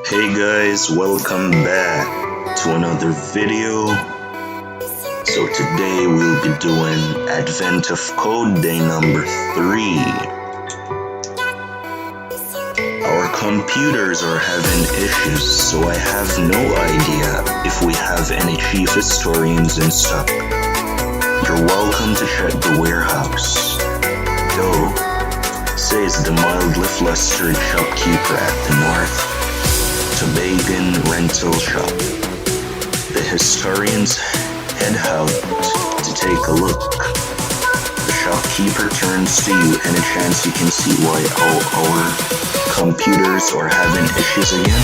Hey guys, welcome back to another video. So today we'll be doing Advent of Code day number 3. Our computers are having issues, so I have no idea if we have any chief historians in stock. You're welcome to check the warehouse. Though, says the mildly flustered shopkeeper at the North Tobagan rental shop. The historians head out to take a look. The shopkeeper turns to you, and a chance you can see why all our computers are having issues again.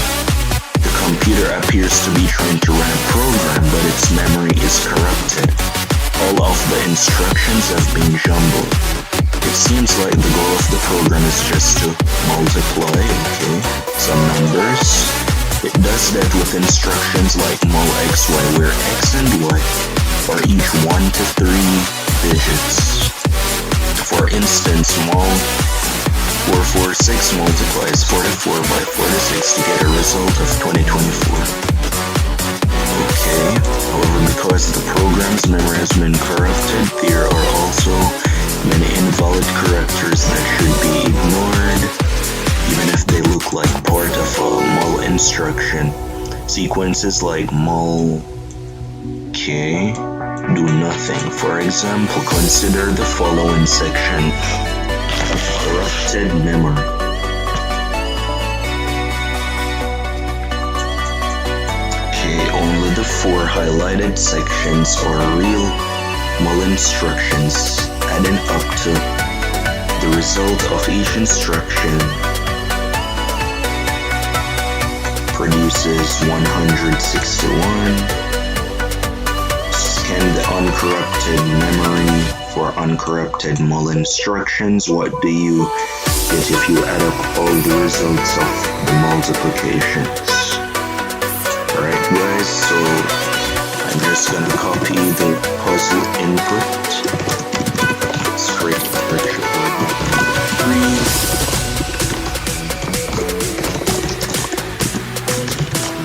The computer appears to be trying to run a program, but its memory is corrupted. All of the instructions have been jumbled. It seems like the goal of the program is just to multiply, some numbers. It does that with instructions like mul xy, where x and y are each 1 to 3 digits. For instance, mul 446 multiplies 44 by 46 to get a result of 2024. However, because the program's memory has been corrupted, there are also many invalid characters that should be ignored, even if they look like part of a mul instruction. Sequences like mul k do nothing. For example, consider the following section of corrupted memory. Only the 4 highlighted sections are real mul instructions, adding up to the result of each instruction produces 161. Scan the uncorrupted memory for uncorrupted mul instructions. What do you get if you add up all the results of the multiplications? Alright guys, so I'm just gonna copy the puzzle input. Let's create a picture of 3.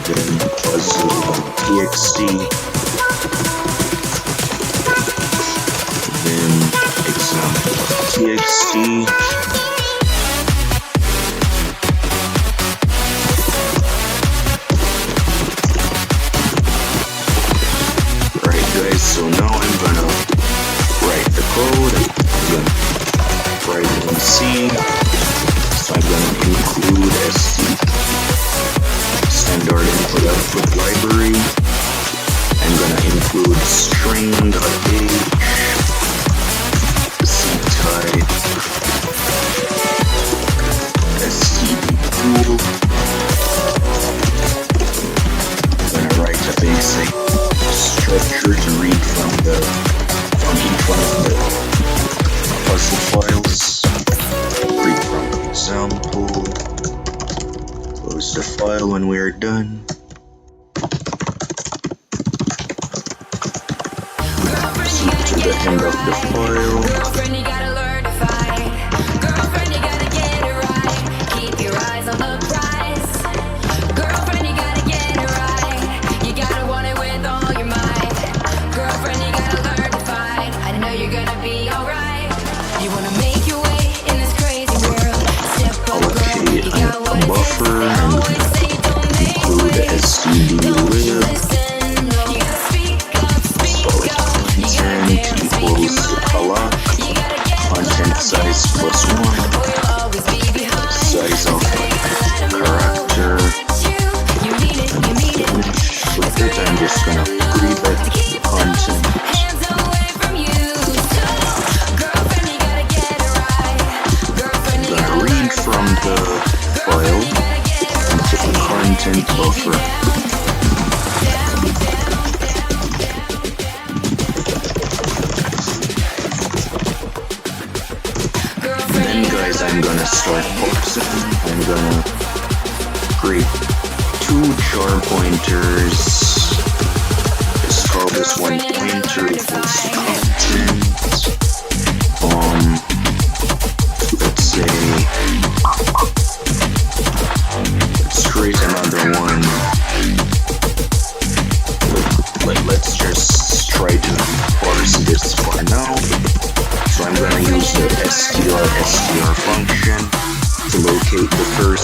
Then puzzle.txt. Then example.txt. So now I'm gonna write the code. I'm gonna write it in C. So I'm gonna include ST, standard input output library. I'm gonna include string.h, C type, std tool. I'm gonna write a basic structure to read from each one of the puzzle files. Read from the example. Close the file when we are done. Proceed to the end of the file. Buffer and include the std lib. Content equals alloc. Content size plus 1. Size of character. And finish with it. I'm just gonna preview the content. I'm gonna read from the file into the content buffer. Then guys, I'm gonna start parsing. I'm gonna create 2 char pointers. Let's call this one pointer equals content. Let's say create another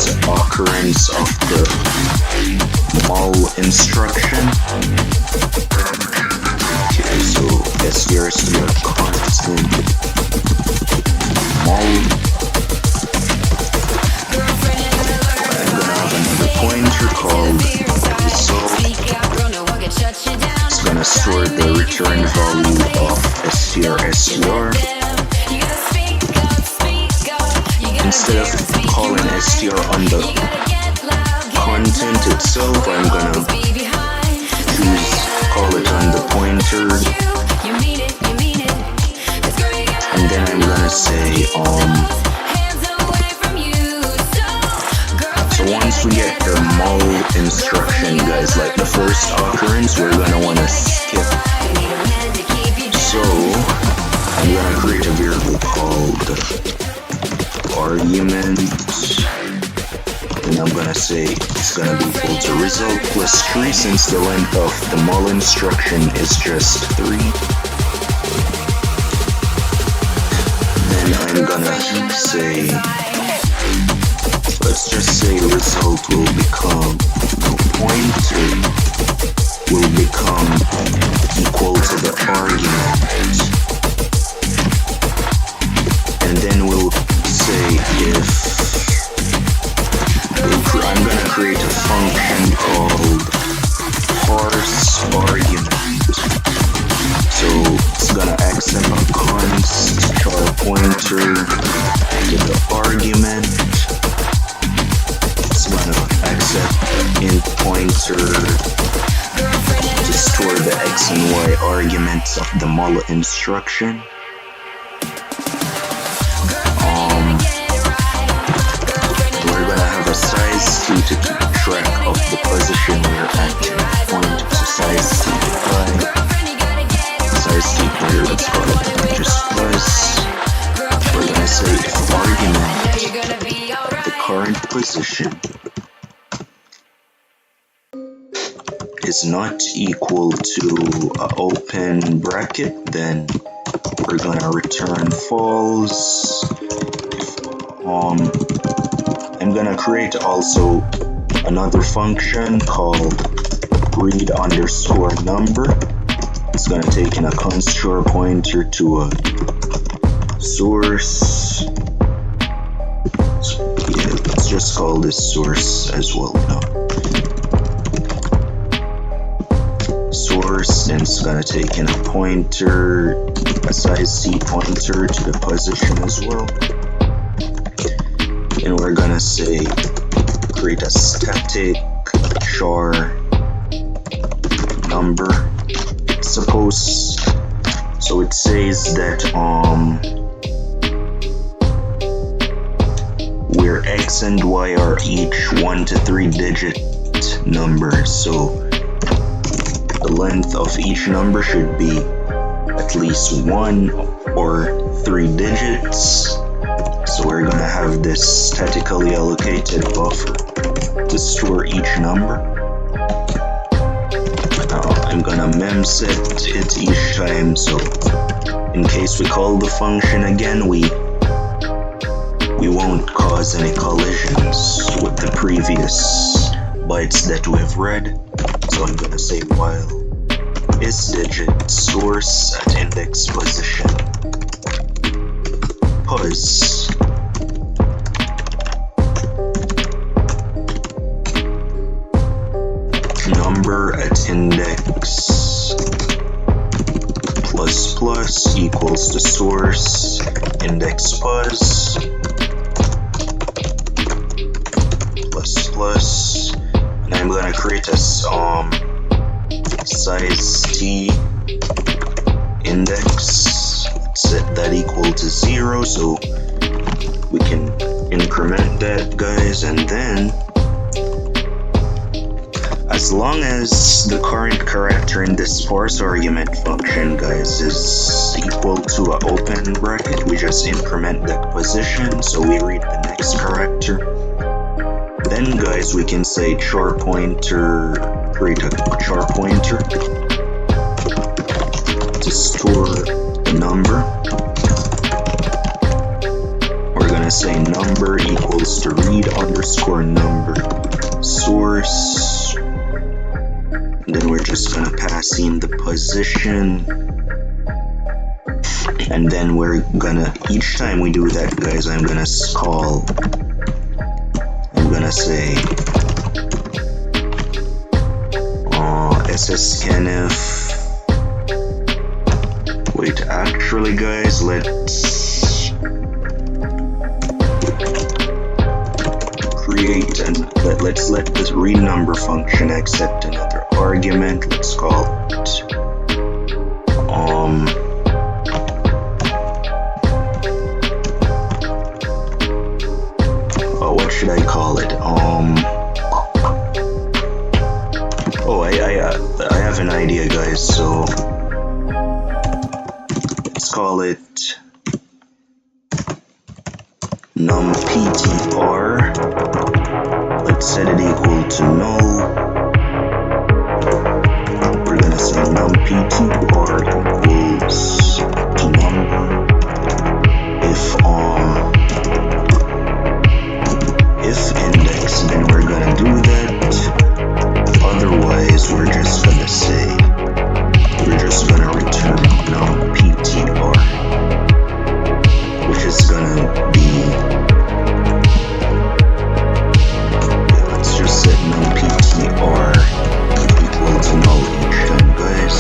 first occurrence of the mul instruction. Okay, so str constant mul. I'm gonna have another pointer called result. It's gonna store the return value of str. Instead of calling str on the content itself, I'm gonna call it on the pointer, and then I'm gonna say so once we get the mul instruction, guys, like the first occurrence, we're gonna wanna skip. So I'm gonna create a variable called argument, and I'm gonna say it's gonna be equal to result plus 3, since the length of the mul instruction is just 3. Then I'm gonna say, let's just say result will become, pointer will become equal to the argument, and then we'll say if I'm gonna create a function called parse argument. So it's gonna accept a const char pointer to the argument. It's gonna accept an int pointer to store the x and y arguments of the mul instruction. Size 2 to keep track of the position we're at in point. So size C size C here, let's call it just plus. We're gonna say if argument the current position is not equal to an open bracket, then we're gonna return false. I'm gonna create also another function called read underscore number. It's gonna take in a const char pointer to a source. Yeah, let's just call this source as well now. Source, and it's gonna take in a pointer, a size C pointer to the position as well. And we're gonna say create a static char number. Suppose so it says that where x and y are each 1 to 3 digit numbers, so the length of each number should be at least 1 or 3 digits. So we're gonna have this statically allocated buffer to store each number. Now I'm gonna memset it each time, so in case we call the function again, we won't cause any collisions with the previous bytes that we've read. So I'm gonna say while isDigit source at index position pos number at index plus plus equals to source index pos plus plus, and I'm gonna create a size t index, set that equal to 0 so we can increment that, guys, and then as long as the current character in this parse argument function, guys, is equal to an open bracket, we just increment that position so we read the next character. Then, guys, we can say char pointer, create a char pointer to store the number. We're gonna say number equals to read underscore number source. And then we're just gonna pass in the position. And then we're gonna, each time we do that, guys, I'm gonna say sscanf. Wait, actually, guys, let's create and let's let this read number function accept another argument. Let's call it what should I call it? I have an idea, guys. So let's call it numptr. Let's set it equal to null. We're gonna say numptr equals to number if index, then we're gonna do that. Otherwise, we're just gonna return numptr, which is gonna be, let's just set numptr equal to null each time, guys.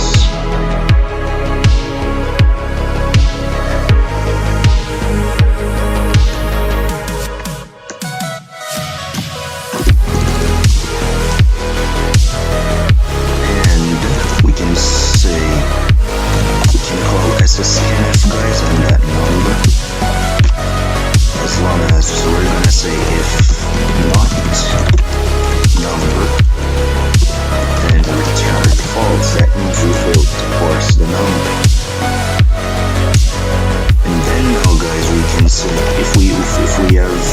sscanf, guys, on that number, as long as, so we're gonna say if not number, then return false. That means we failed to parse the number. And then now, guys, we can say if we have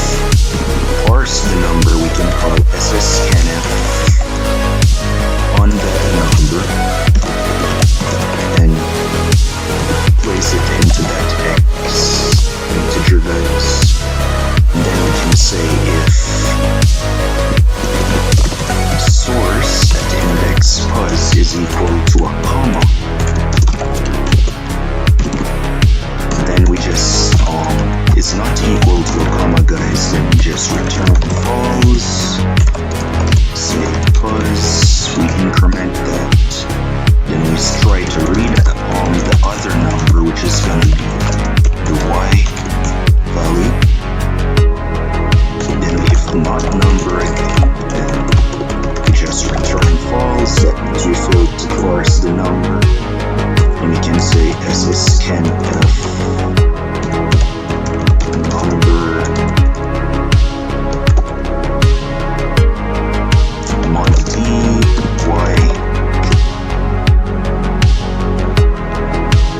parsed the number, we can call sscanf on that number and place it into that x integer, guys. And then we can say if source at index pos is equal to a comma, then we just is not equal to a comma, guys. Then we just return false. Say pos, we increment that. Then we try to read the other number, which is going to be the y value. Then if not number again, then we just return false. That means we failed to parse the number. And we can say sscanf number mod b y.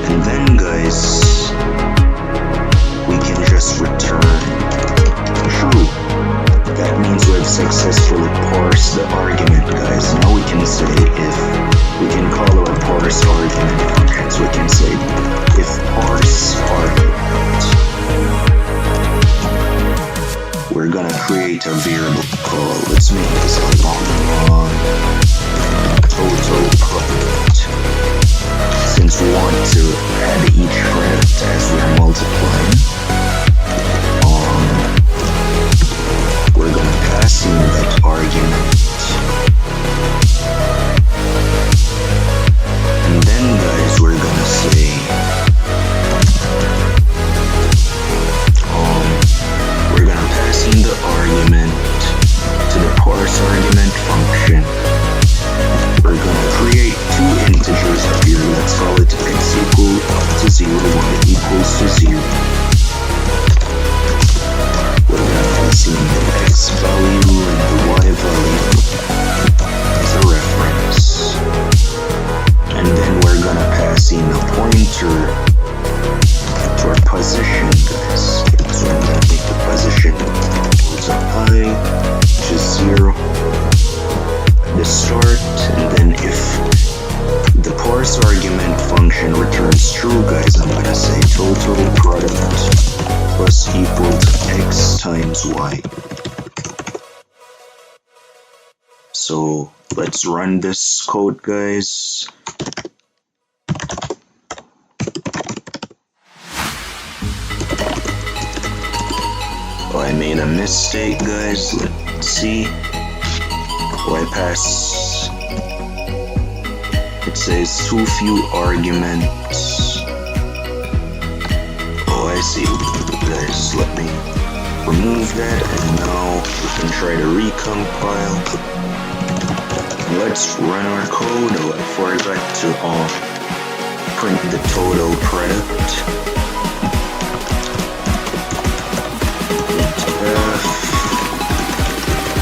And then, guys, we can just return true. That means we have successfully parsed the argument, guys. Now we can say if we can call our parse argument functions. We can say if parse argument. We're gonna create a variable called, let's make this a long total product. Since we want to add each product as we're multiplying, we're gonna pass in that argument. And then, guys, we're gonna say we're gonna pass in the argument to the parse argument function. We're gonna create two integers up here. Let's call it x equal to 0, y equals to 0. We're gonna pass in the x value and the y value as a reference. And then we're gonna pass in a pointer to our position, guys. So I'm gonna make the position equal to I, which is 0. The start, and then if the parse argument function returns true, guys, I'm gonna say total product plus equal to x XY. So let's run this code, guys. Oh, I made a mistake, guys. Let's see. Y pass. It says too few arguments. Oh, I see. Guys, let me remove that, and now we can try to recompile. Let's run our code. Oh, I forgot to print the total product.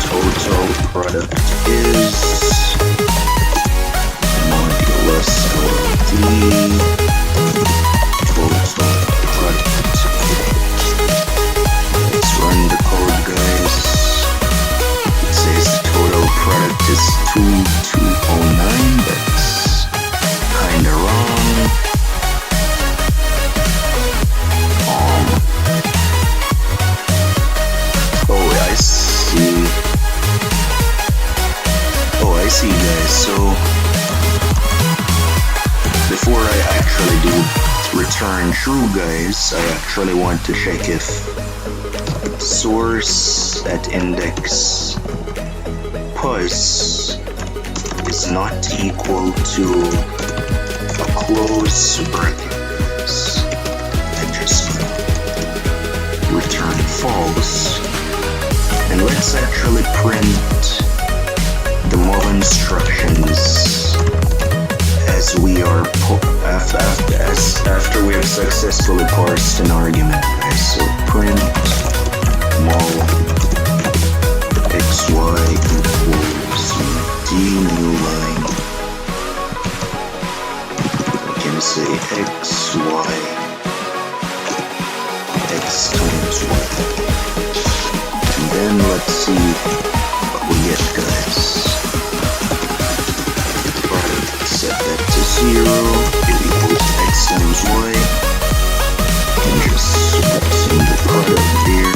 Total product is modulus LD total product. Let's run the code, guys. It says the total product is 2209. That's kinda wrong. I see, guys. So before I actually do return true, guys, I actually want to check if source at index pos is not equal to a close bracket. And just return false. And let's actually print the mul instructions as we are after we have successfully parsed an argument, guys. So print mul xy equals d new line. We can say xy x times y. And then let's see what we get, guys. Set that to 0, it equals x times y, and just send the product here.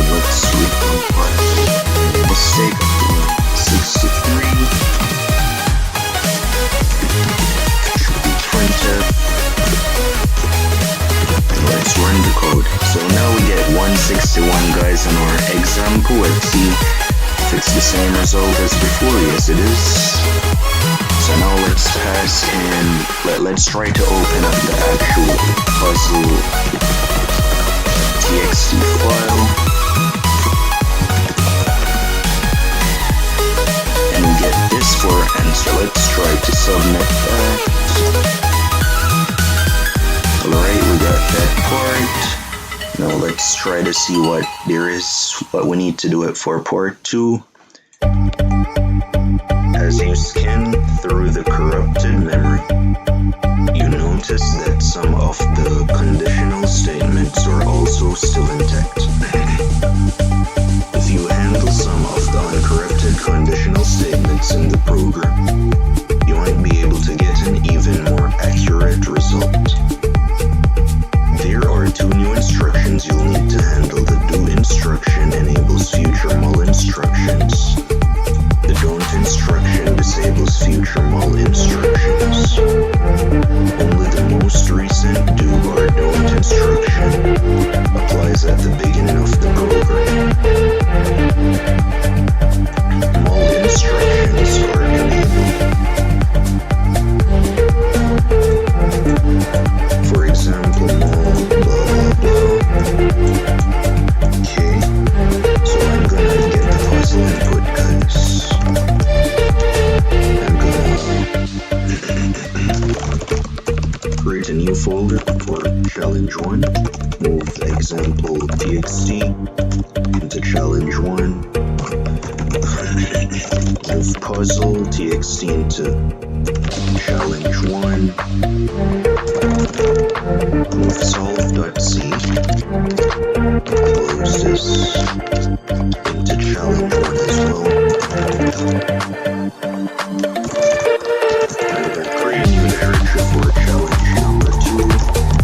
Let's recompile. Mistake, 63. Should be printed. And let's run the code. So now we get 161, guys, in our example. Let's see if it's the same result as before. Yes, it is. So now let's pass in, let's try to open up the actual puzzle txt file. And we get this for our answer. Let's try to submit that. Alright, we got that part. Now let's try to see what we need to do it for part 2. As you scan through the corrupted memory, you notice that some of the conditional statements are also still intact. If you handle some of the uncorrupted conditional statements in the program, you might be able to get an even more accurate result. There are 2 new instructions you'll need to handle. The do instruction enables future mul instructions. The don't instruction disables future mul instructions. Only the most recent do or don't instruction applies at the beginning of the program. Mul instructions are enabled. For example, mul blah blah blah. Okay, so I'm gonna get the puzzle input, guys. I'm gonna create a new folder for challenge 1. Move the example txt into challenge 1. Move puzzle txt into challenge 1. Move solve.c. Close this into challenge 1 as well. I'm going to create a new directory for challenge number 2.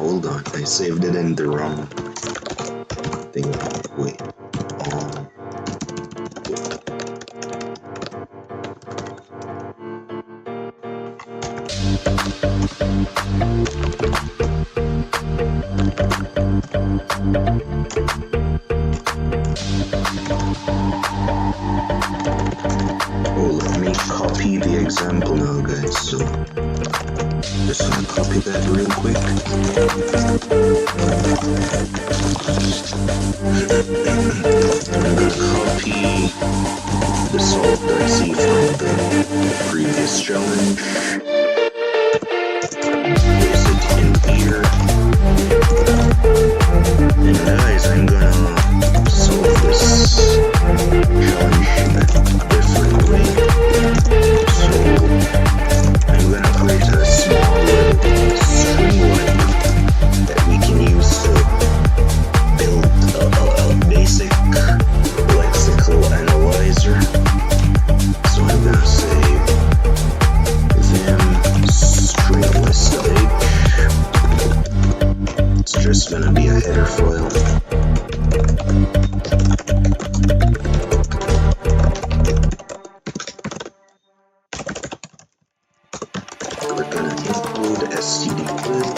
Hold on, I saved it in the wrong thing. Wait. Oh, let me copy the example now, guys. So, just gonna copy that real quick. I'm gonna copy the salt.c from the previous challenge. Place it in here. And guys, I'm gonna solve this challenge in a different way. So I'm gonna create a small string library that we can use to build a basic lexical analyzer. So I'm gonna say vim string list.h. It's just gonna be a header file. We're gonna include stdlib,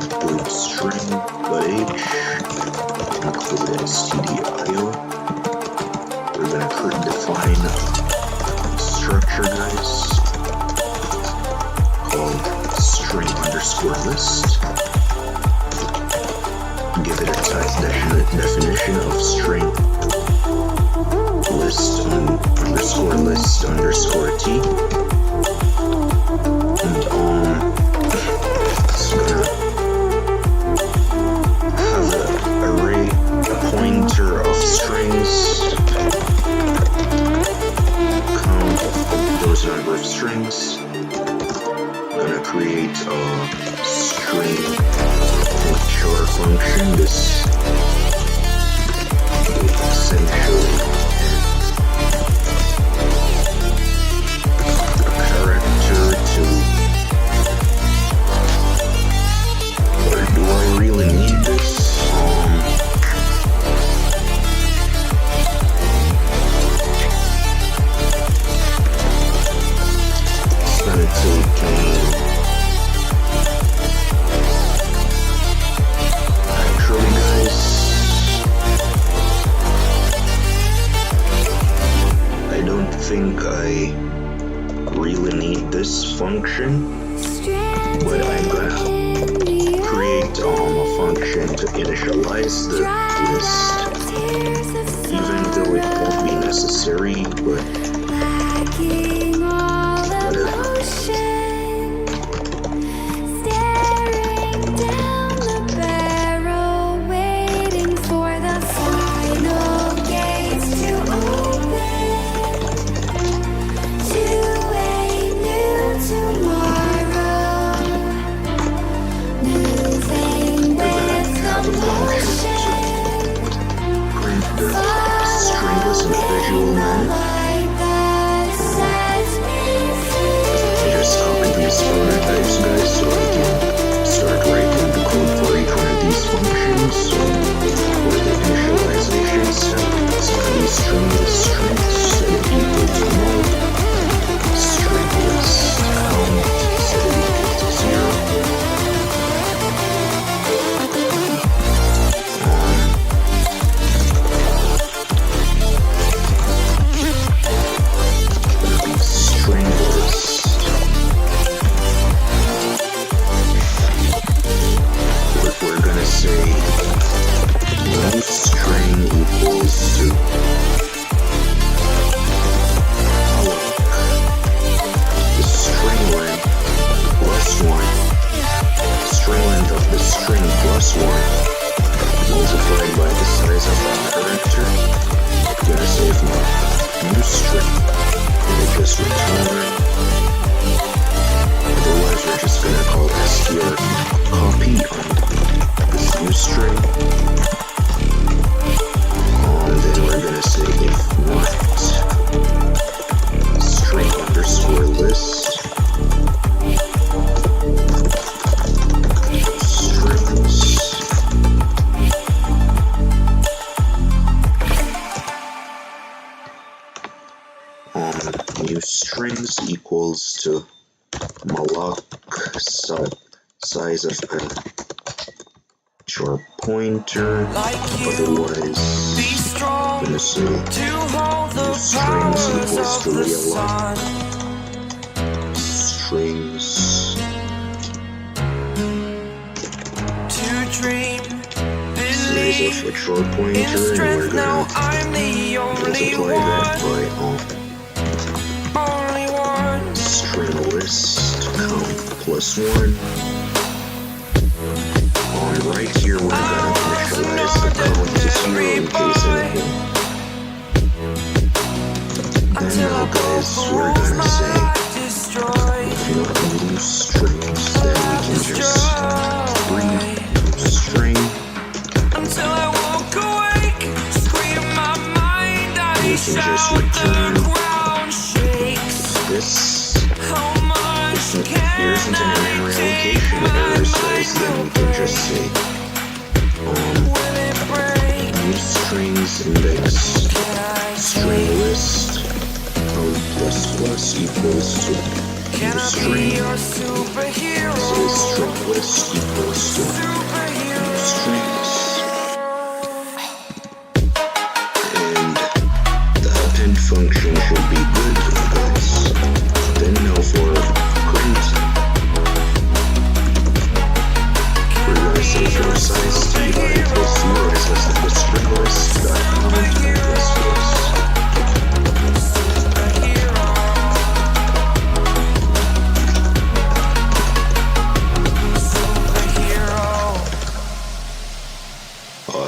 include string.h, include stdio. We're gonna define a structure, guys, called string underscore list. Give it a type definition of string list underscore t. And it's gonna have an array, a pointer of strings, count of those number of strings. I'm gonna create a string HR function. This essentially character to, or do I really need this? It's gonna take actually, guys, I don't think I really need this function, but I'm gonna create a function to initialize the list, even though it won't be necessary, but whatever. Stringless in a visual manner. I just copied these prototypes, guys, so I can start writing the code for each one of these functions. So for the initialization step, it's gonna be stringless strings set it equal to null, stringless count set it equal to 0. Multiplied by the size of our character. I'm gonna save my new string and it just return. Otherwise we're just gonna call str copy on this new string. And then we're gonna say if not string underscore list string equals to malloc size of a sharp pointer. Otherwise, I'm gonna say use strings equals to realloc strings size of a sharp pointer, and we're gonna multiply that by string list count plus 1. Right here, we're gonna initialize the count to 0 in case anything. Then now, guys, we're gonna say if you want to use strings, then we can just read string. We can just return this. If there isn't an memory allocation errors, guys, then we can just say use strings index string list count plus plus equals to use string. So string list equals to use strings. And the append function should be good, guys. Then now for print, we're gonna say for size t equals 0 is less than the string list dot count plus plus.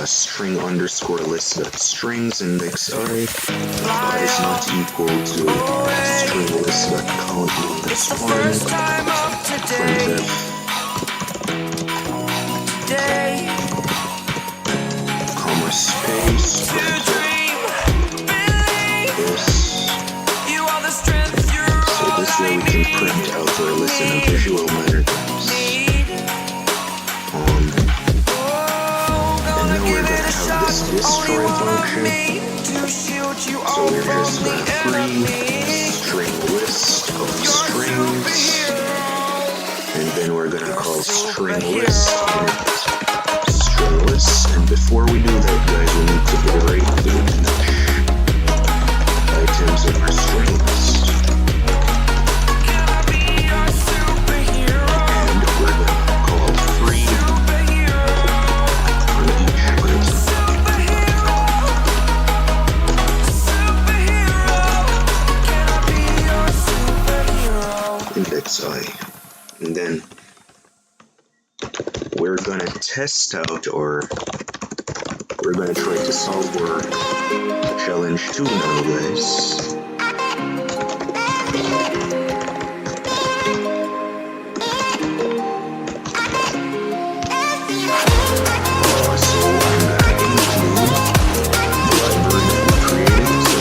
String underscore list dot strings index I is not equal to string list dot count minus 1. Printf comma space this. So this way we can print out our list in a visual manner. Destroy function. So we're just gonna free string list of strings, and then we're gonna call string list string list. And before we do that, guys, we need to iterate the items of our string list. And we're gonna call free on each item. Index I, and then we're gonna test out, or we're gonna try to solve our challenge 2 now, guys. So I'm gonna include the library that we created, so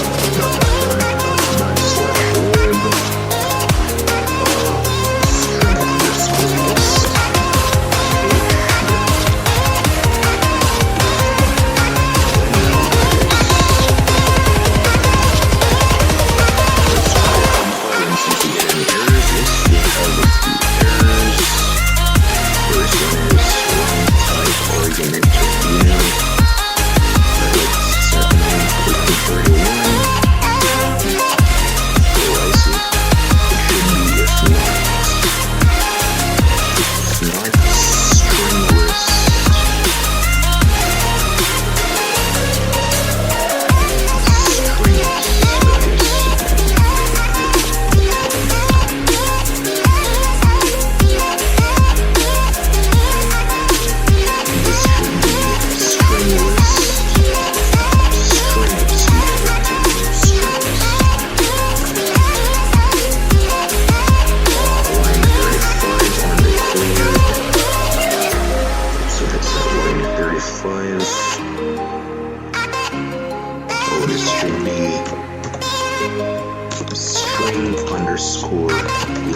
.lib underscore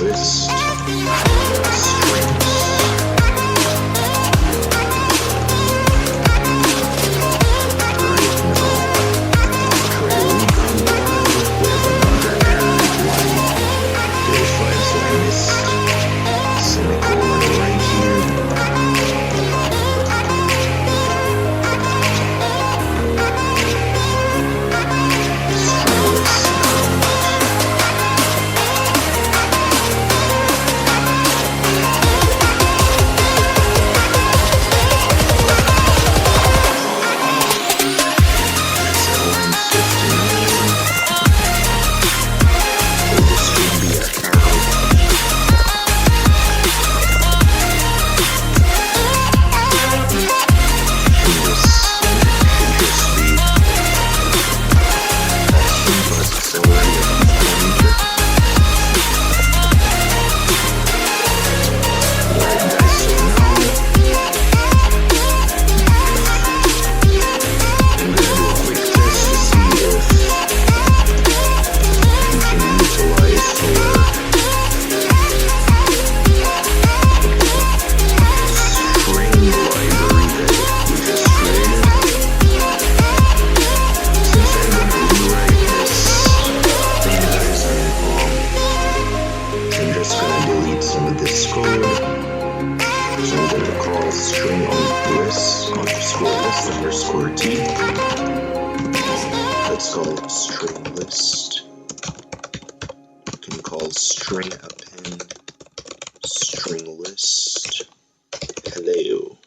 list strings. Right now, try to recompile with another error line. call string on list underscore t. Let's call it string list. You can call string append string list. Hello.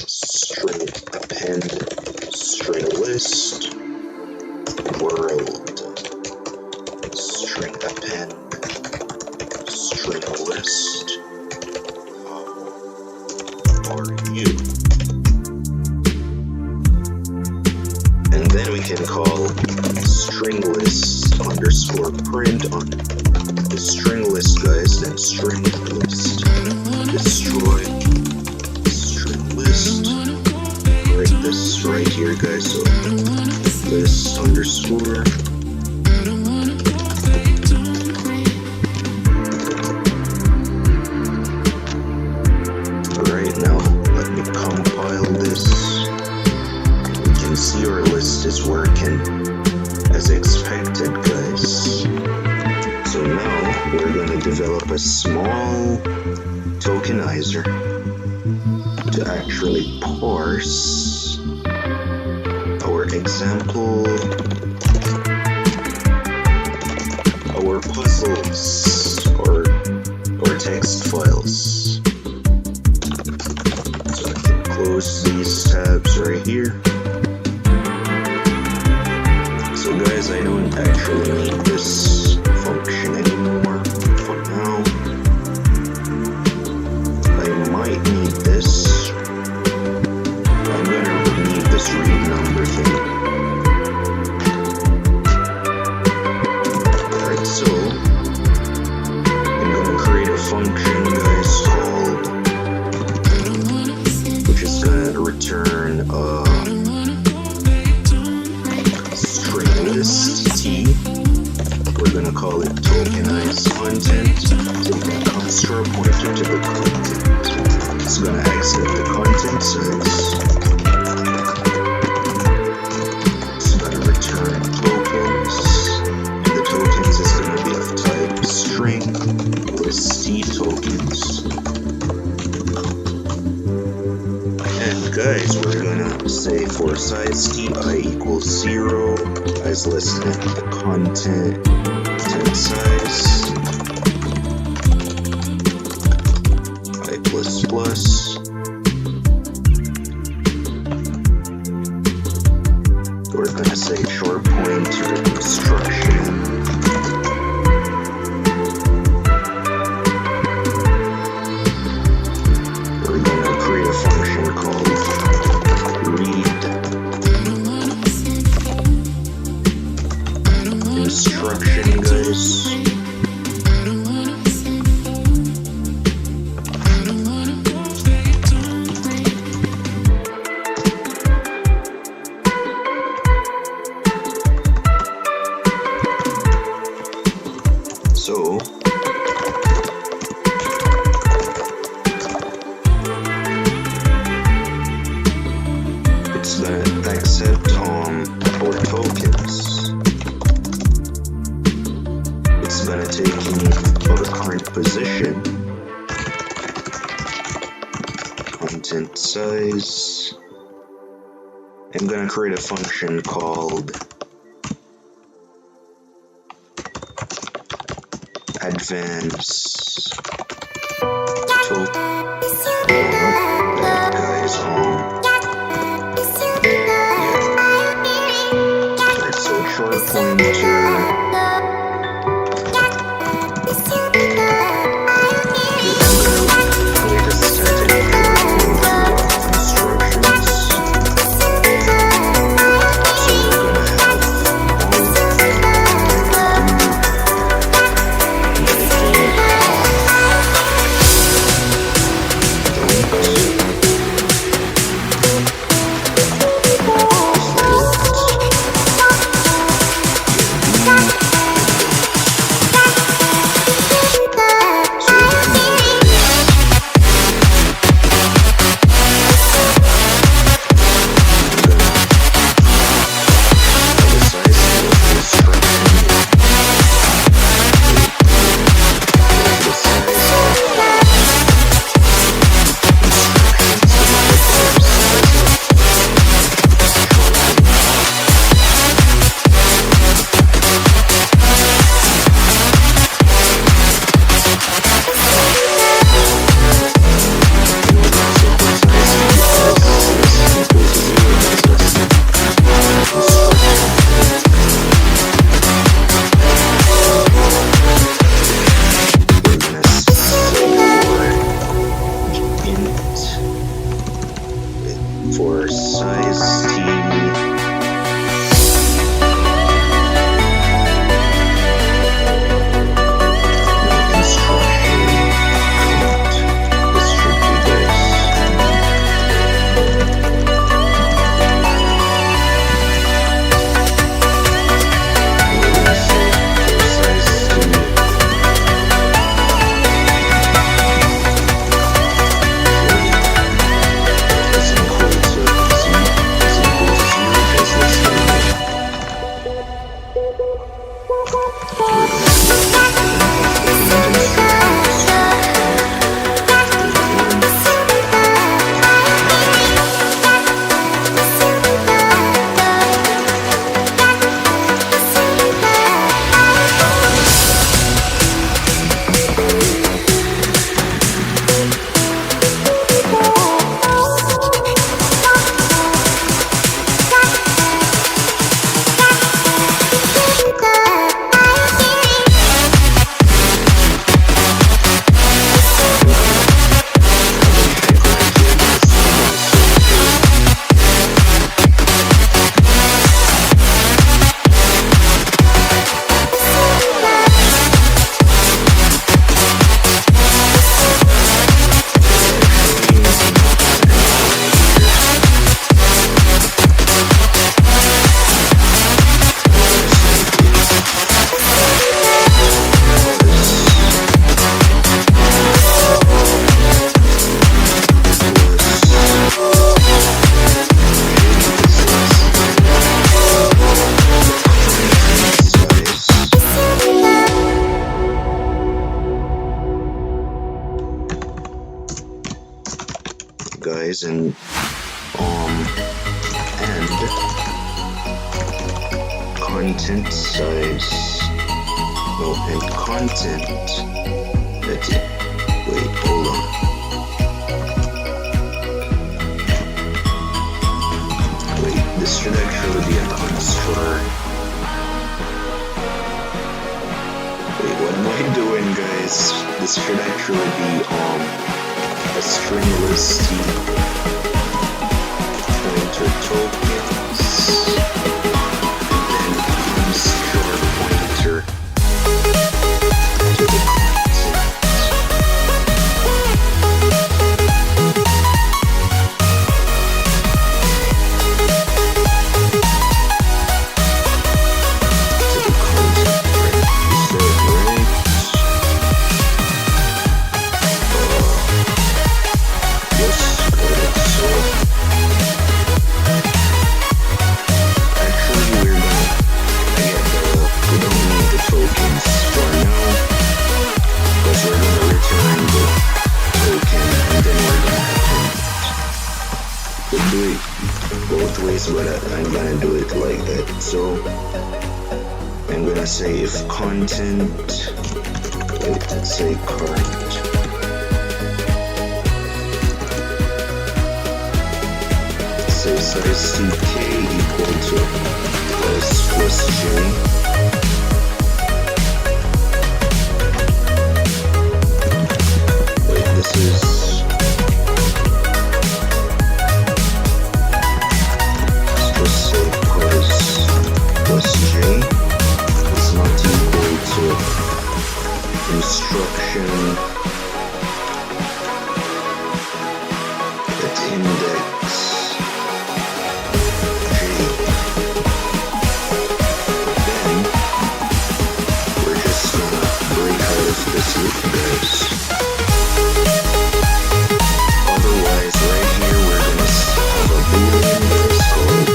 String append string list world. String append string list. How are you? And then we can call string list underscore print on the string list, guys, then string list destroy string list. Write this right here, guys, so list underscore see our list is working as expected, guys. So now we're going to develop a small tokenizer to actually parse our example, our puzzles, or text files. So I can close these tabs right here. So guys, I don't actually need this function anymore for now. I might need this. I'm gonna need this read number thing. Alright, so I'm gonna create a function, guys, which is gonna return list t. We're gonna call it tokenize content. Take that construct pointer to the content. It's gonna accept the content size. It's gonna return tokens, and the tokens is gonna be of type string list t tokens. And guys, we're gonna say for size ti equals 0 as listed the content size I plus plus. We're gonna say short pointer instruction. We're gonna create a function called read instruction, guys. So it's gonna accept our tokens. It's gonna take in our current position, content size. I'm gonna create a function called advance guys, alright, so short pointer. for size T. Guys, and content size, no, and content, that's it. Wait, hold on. Wait, this should actually be a constructor. Wait, what am I doing, guys? This should actually be a string list pointer tokens, and then use your pointer to the content. But I'm gonna do it like that. So I'm gonna say if content, let's say current, say size ck equal to plus j. This is plus j is not equal to instruction at index j. Then we're just gonna break out of this loop, guys. Otherwise, right here we're gonna have a boolean that is called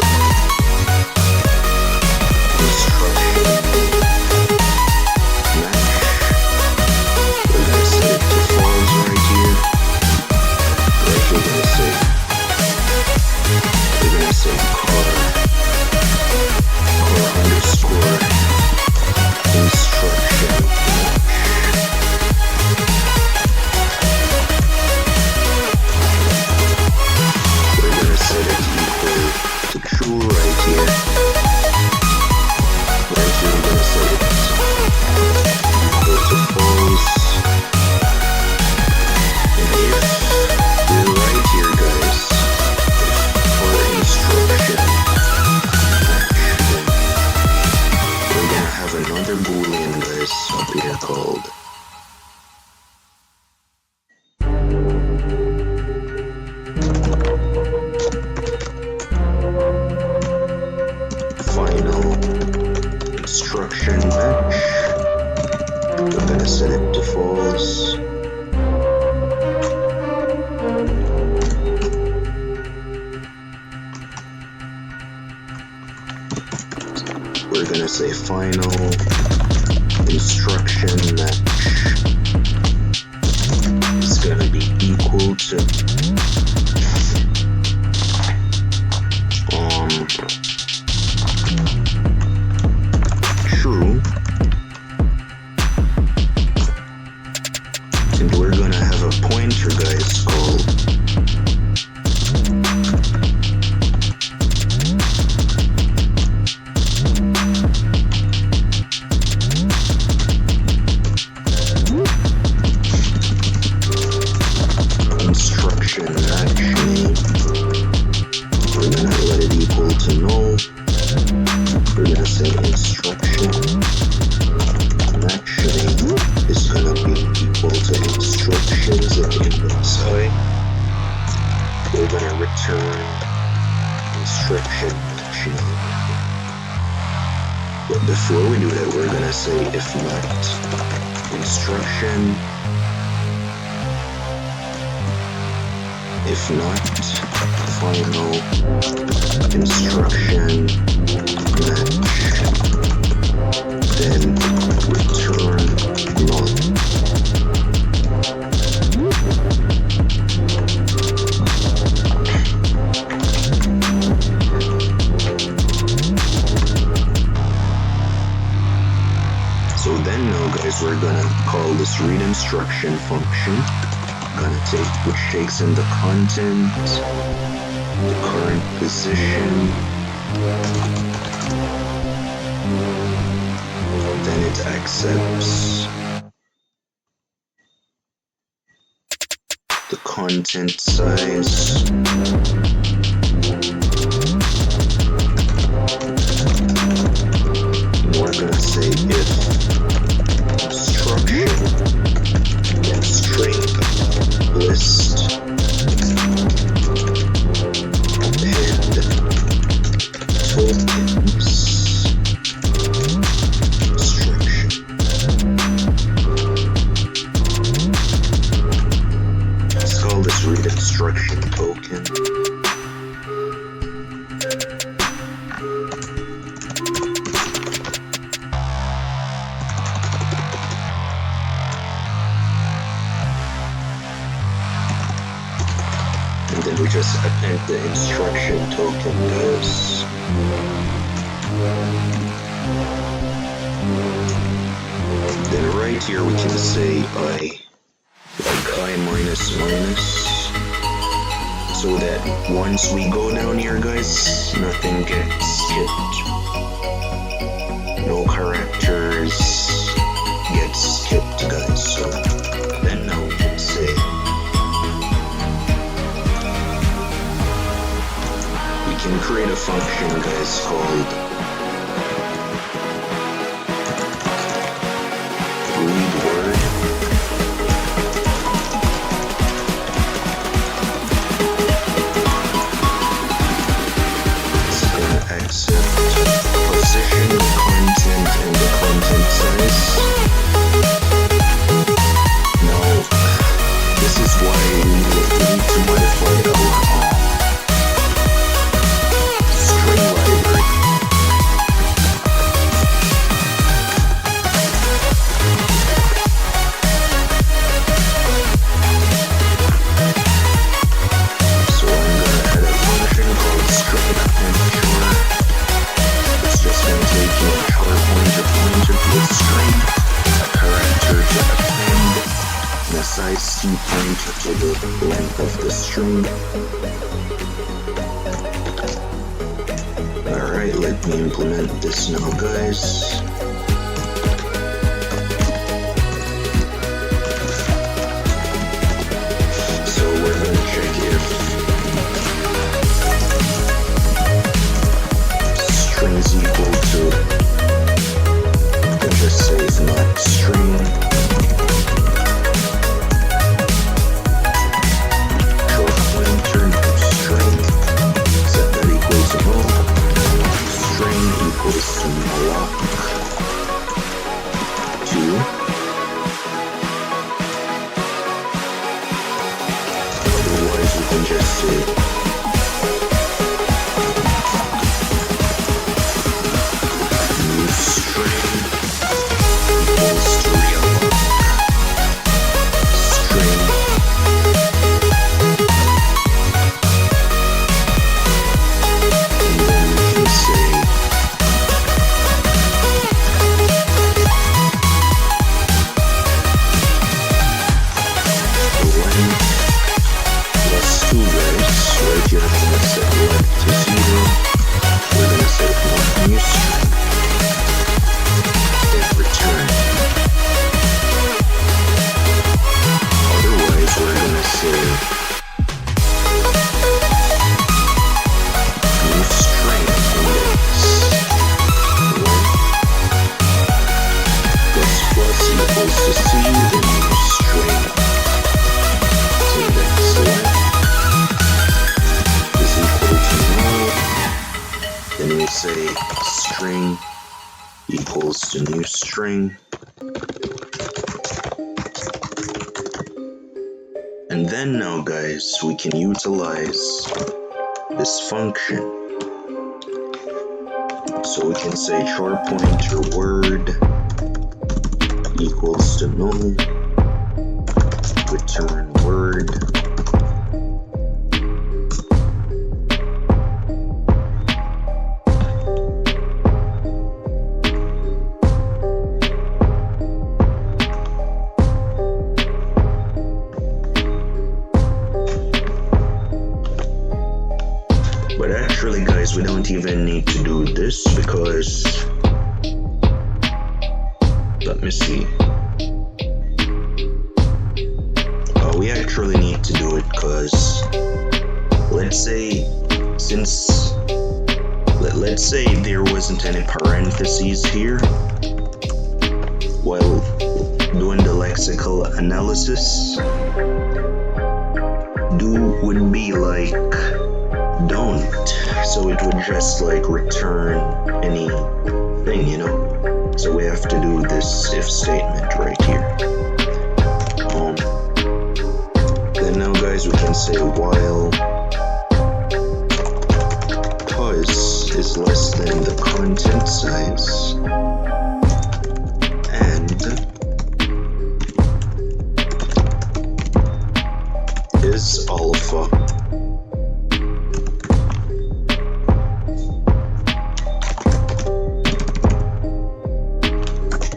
guys. We're gonna say final instruction match is gonna be equal to true, and we're gonna have a pointer, guys, called instruction match name. We're gonna let it equal to null. We're gonna say instruction match name is gonna be equal to instructions at the end of the side. We're gonna return instruction match name. But before we do that, we're gonna say if not instruction, if not final instruction match, then return null. So then now, guys, we're gonna call this read instruction function. Which takes in the content, the current position, then it accepts the content size, and we're gonna say if instruction, then string list append tokens instruction. Let's call this read instruction token. And then we just append the instruction token, guys. Then right here we can say I, like I minus minus, so that once we go down here, guys, nothing gets skipped. No characters get skipped, guys. So then now we can say we can create a function, guys, called read word. It's gonna accept position, content, and the content size. Now, this is why we need to modify our string library. So I'm gonna add a function called string append short. It's just gonna take a short pointer to a string, a character to append, and a size C pointer to the length of the string. Alright, let me implement this now, guys. So we're gonna check if string is equal to, we'll just say if not string, short pointer, no string, set that equals to null, string equals to malloc. can just say new string equals to real string, and then we can say plus 2 guys, right here I'm gonna set length to 0, we're gonna set one new string, and return. Otherwise we're gonna say new string index 1 plus plus equals to C, then new string index length is equal to null, then we say string equals to new string, and then now guys we can utilize this function. So we can say char pointer word equals to null, return word, but actually guys we don't even need to do this because let me see. We actually need to do it because let's say let's say there wasn't any parentheses here while doing the lexical analysis, do would be like don't, so it would just like return anything, you know. So we have to do this if statement right here. Then now guys we can say while pos is less than the content size and is alpha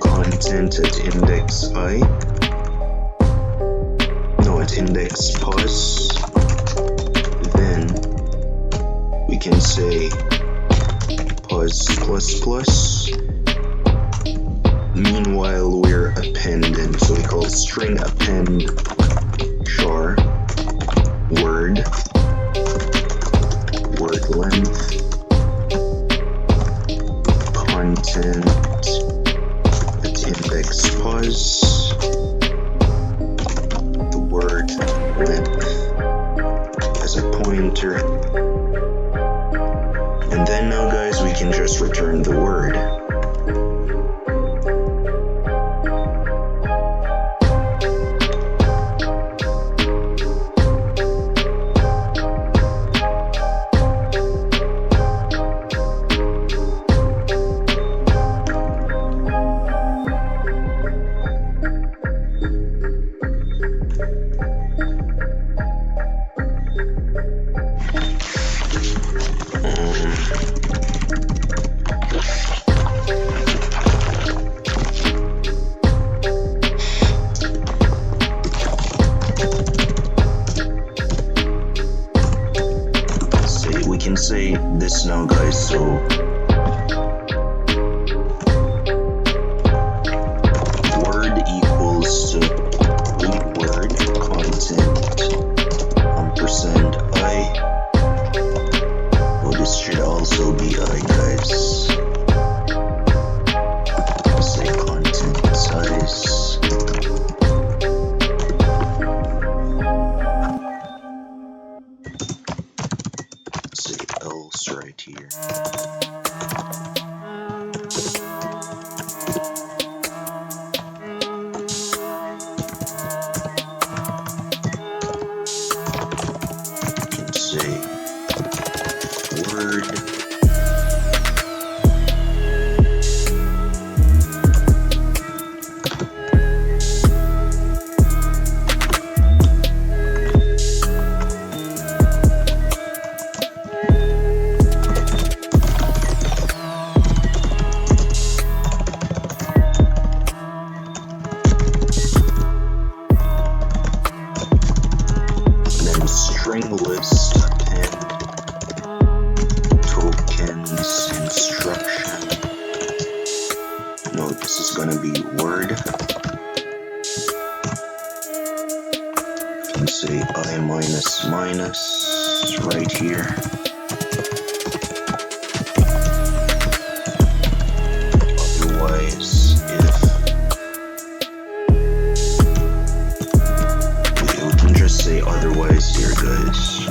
content at index I, no, at index pos, then we can say pos plus plus, meanwhile we're appending, so we call string append char word length content at index pos, the word length as a pointer, and then now guys we can just return the word. We can say this now guys, so word equals to read word content ampersand I, well this should also be I guys, say content size, say else right here. this is gonna be word. You can say I minus minus right here. Otherwise, if we can just say otherwise here, guys.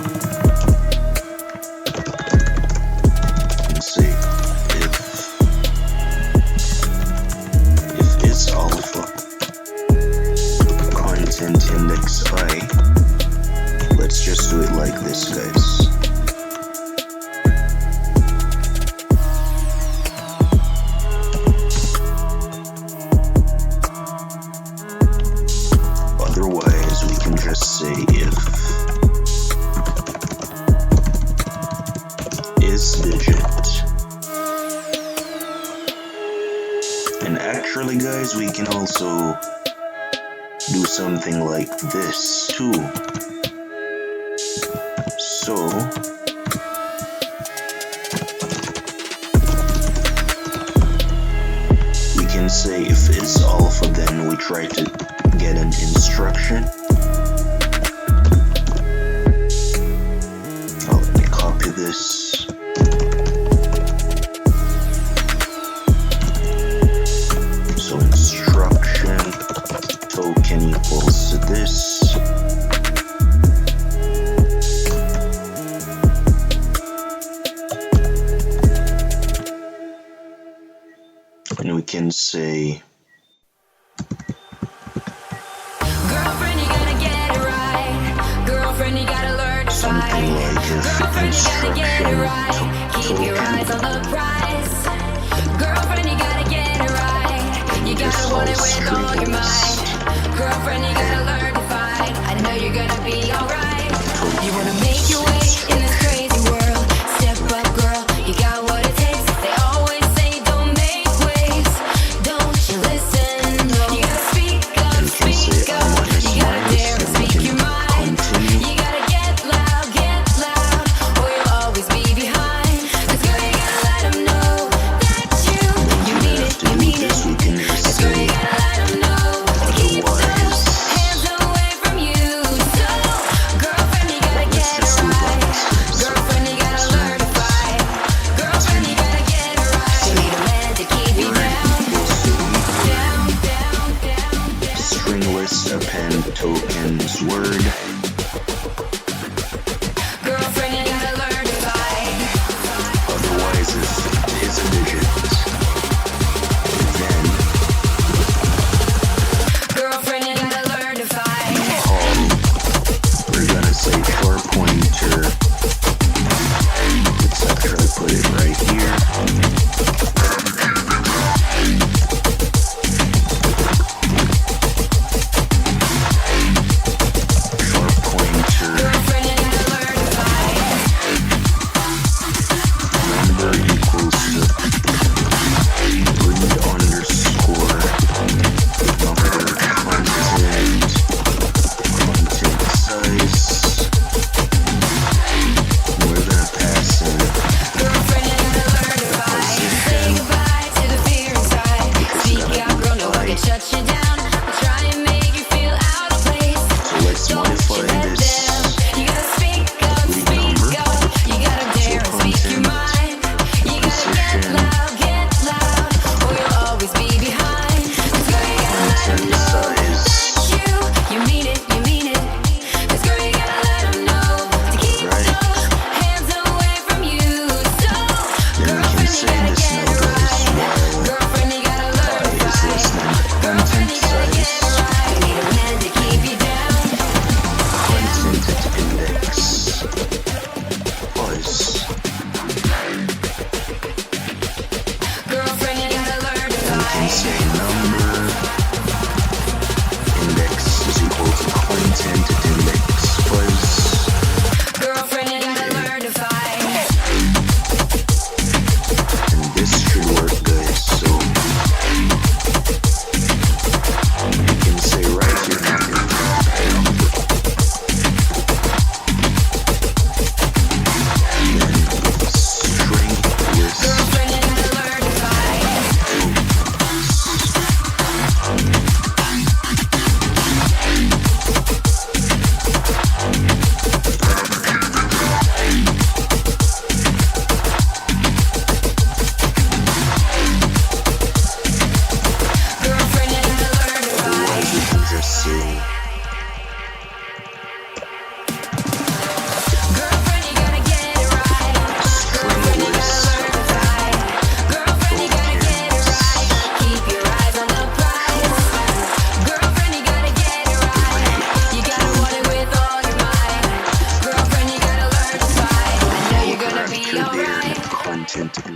You can say if is alpha content index I. Let's just do it like this, guys. Otherwise, we can just say if is digit. And actually, guys, we can also do something like this too. So we can say if is alpha, then we try to get an instruction. Oh, let me copy this. So instruction token equals to this. And we can say girlfriend, you gotta get it right. Girlfriend, you gotta learn to something fight. like if Girlfriend, you gotta get it instruction right. Keep your eyes on the prize. Girlfriend, you gotta get it right. You gotta want it with all your might. Girlfriend, you gotta learn to fight. I know you're gonna be alright. You wanna make your way in this crazy world. Step up, girl, you got what it takes. They always say don't make waves. Don't you listen? You gotta speak up, speak up. You gotta dare to speak your mind. You gotta get loud, or you'll always be behind. 'Cause girl, you gotta let them know that you mean it, you mean it. 'Cause girl, you gotta let them know to keep those hands away from you. So, girlfriend, you gotta get it right.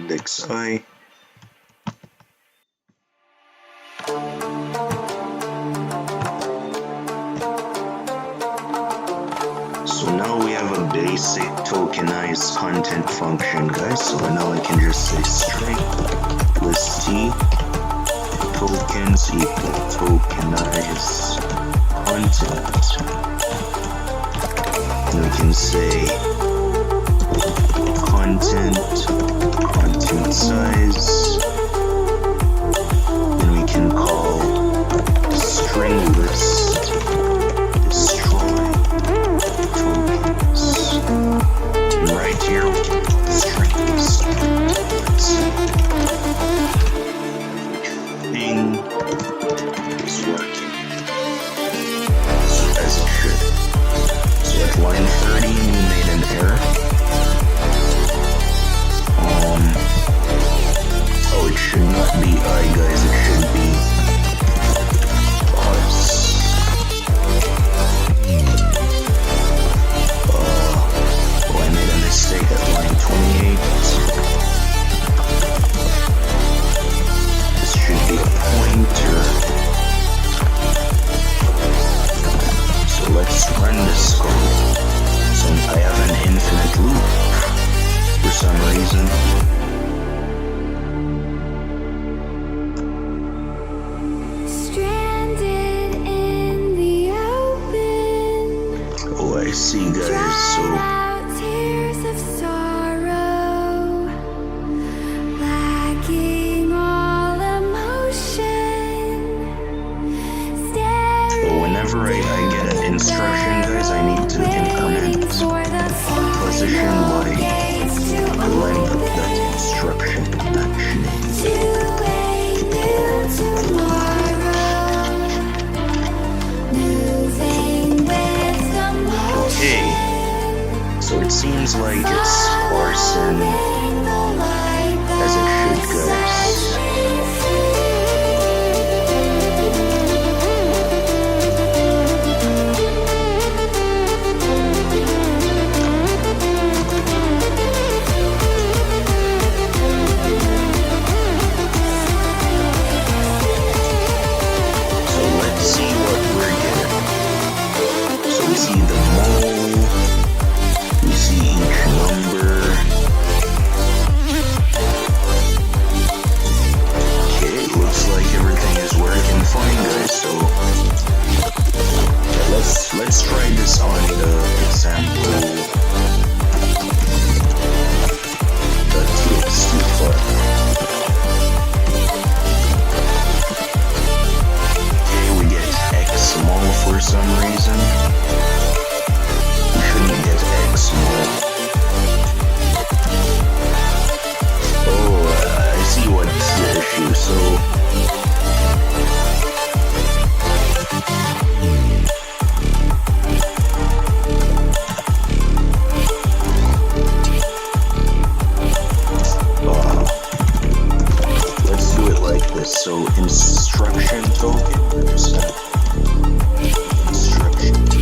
index I. So now we have a basic tokenized content function, guys. So now I can just say string list t tokens equal tokenized content. And we can say content size. Then we can call string list destroy tokens. And right here we can call string list. Let's see. Thing is working as it should. So at line 30 we made an error. Oh, it should not be I, guys, it should be us. Oh, I made a mistake at line 28. This should be a pointer. So let's run this code. So I have an infinite loop for some reason. I see, guys, so tears of sorrow, lacking all emotion. Whenever I get an instruction, guys, I need to increment position by the length of that instruction actually. Okay, so it seems like it's parsing as it should, guys. So let's see what we're getting. So we see the mole. We see each number. Okay, it looks like everything is working fine, guys. So let's try this on the example .txt file. Okay, we get x mol for some reason. We shouldn't get x mol. Oh, I see what's the issue. So let's do it like this. So instruction token, there's instructions.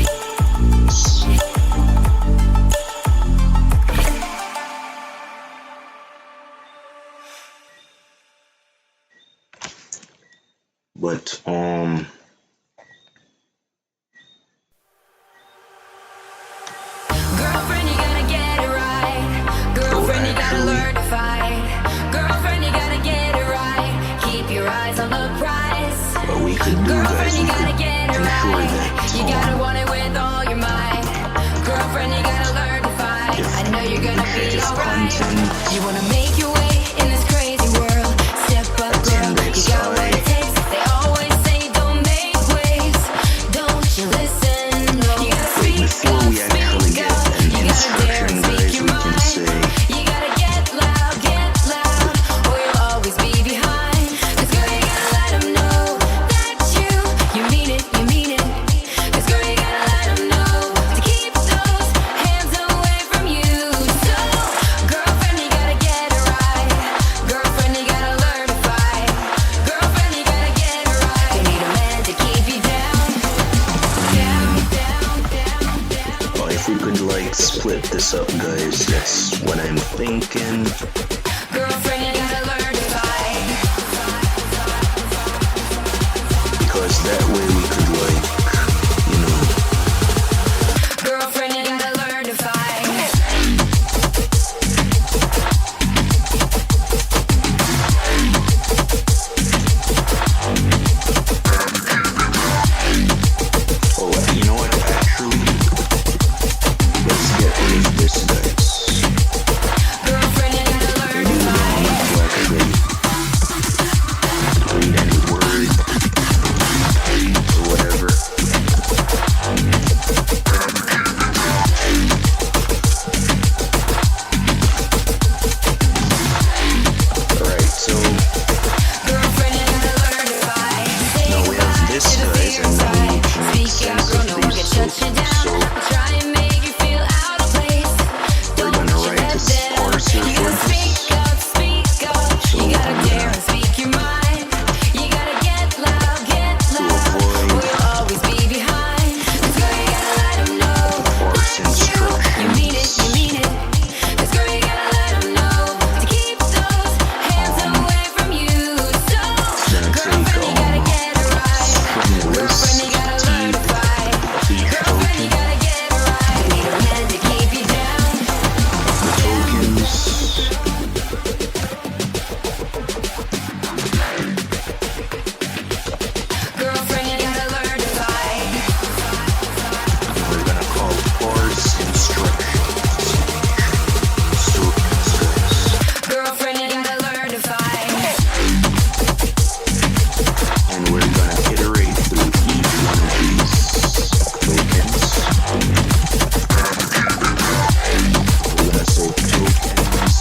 But Girlfriend, you gotta get it right. Girlfriend, you gotta learn to fight. Girlfriend, you gotta get it right. Keep your eyes on the prize. what we could do, Girlfriend, guys, you we gotta could get it ensure right. that You gotta want it with all your might. Girlfriend, you gotta learn to fight. I know you're gonna be alright. You wanna make your way in this crazy world. Step up, girl. You got what it takes. They always say don't make waves. Don't you listen? No. You gotta speak before up, we actually speak get up. an You gotta dare instruction, speak guys, your we can mind. say You gotta get loud, or you'll always be behind. 'Cause girl, you gotta let 'em know that you mean it, you mean it. 'Cause girl, you gotta let 'em know to keep those hands away from you. So, girlfriend, you gotta get it right. Girlfriend, you gotta learn to fight. Girlfriend, you gotta get it right. You need a man to keep you down, down, down, down, down. if we could like split this up, guys, that's what I'm thinking. Girlfriend, you gotta learn to fight. Because that way we could like, you know. Girlfriend, you gotta learn to fight. Oh, you know what? Actually, let's get rid of this, guys. Girlfriend, you gotta learn to fight. Read any word or whatever. Alright, so Girlfriend, you gotta learn to fight. now we have this, guys, and now we need to make Speak out, sense girl, of no one can these shut you tokens. down. So Try and make you feel out of place. we're Don't gonna put your write head this down. parser You for gotta this. speak up, speak up. So You gotta I'm dare gonna- and speak your mind. You gotta get loud, get To loud. avoid- We'll always be behind. This girl, you gotta let 'em know Parse that you mean it, you instructions. mean it. This girl, you gotta let 'em know to keep those hands away from you. So, gonna girlfriend, take, you gotta get it right. string Girlfriend, you gotta learn to fight. of each Girlfriend, you token. gotta get it right. Need a man to keep you down. The tokens. Girlfriend, you gotta learn to fight. We're gonna call parse instructions. Tokens, guys. Girlfriend, you gotta learn to fight. And we're gonna iterate through each one of these tokens. We're gonna say tokens.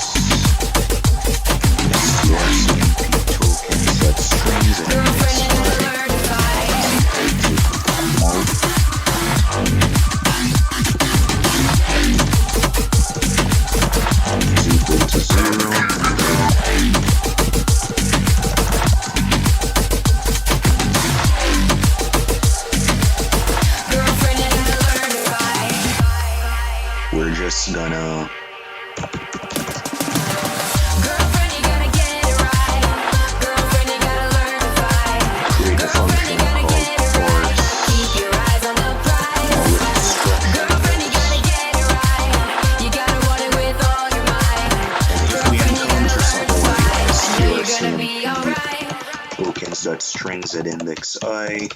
STRCMP tokens, that's strings and Girlfriend, you gotta index learn to fight. malt. Is equal to 0. Girlfriend, you gotta learn to fight. We're just gonna Girlfriend, you gotta get it right. Girlfriend, you gotta learn to fight. create a Girlfriend, function you gotta called get it right. parse Keep your eyes on the prize. with instructions. Girlfriend, you gotta get it right. You gotta want it with all your might. If we Girlfriend, you gotta encounter learn to something fight. like I know you're STRCMP gonna be alright. tokens.strings at index I,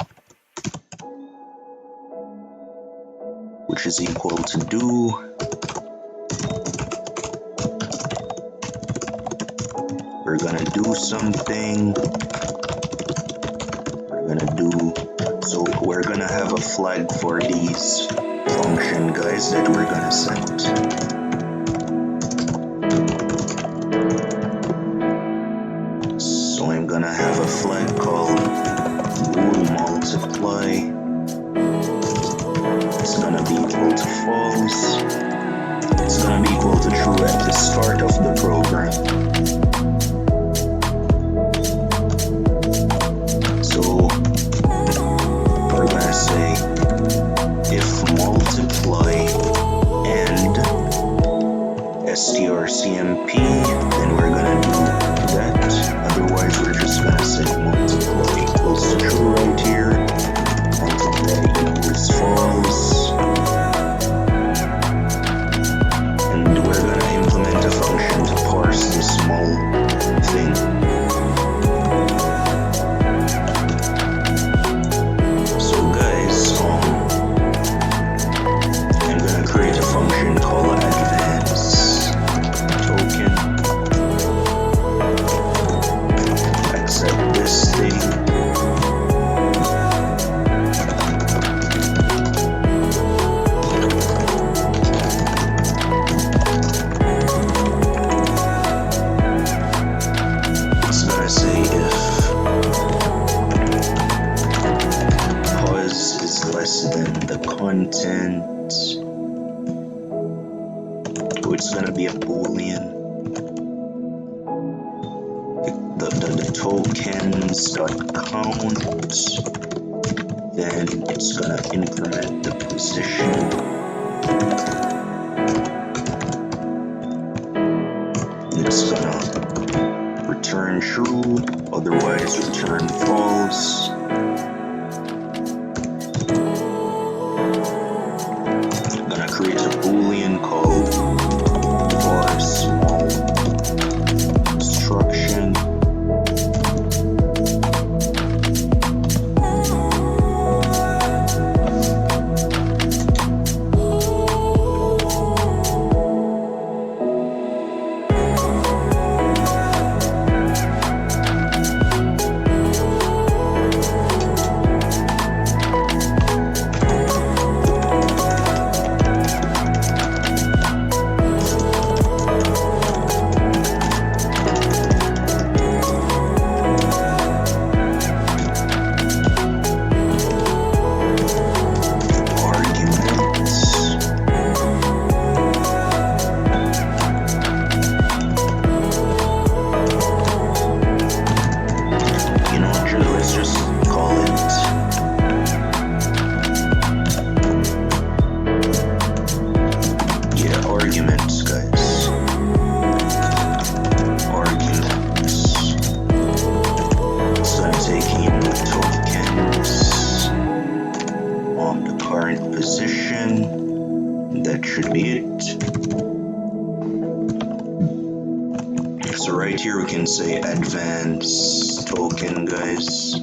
which is equal to do. We're gonna do something. So we're gonna have a flag for these function guys that we're gonna send. So I'm gonna have a flag called bool multiply. It's gonna be equal to false. It's gonna be equal to true at the start of the program. So we're gonna say if multiply and strcmp, then we're gonna do that. Otherwise, we're just gonna say multiply equals to true right here. Multiply equals false. And we're gonna implement a function to parse this small thing. So guys, I'm gonna create a function called advance token. Accept this thing. It's gonna say if pause is less than the content. Oh, it's gonna be a boolean. The tokens dot count. Then it's gonna increment the position. It's gonna return true, otherwise return false. I'm gonna create a boolean called for small instruction. That should be it. So right here we can say advanced token, guys.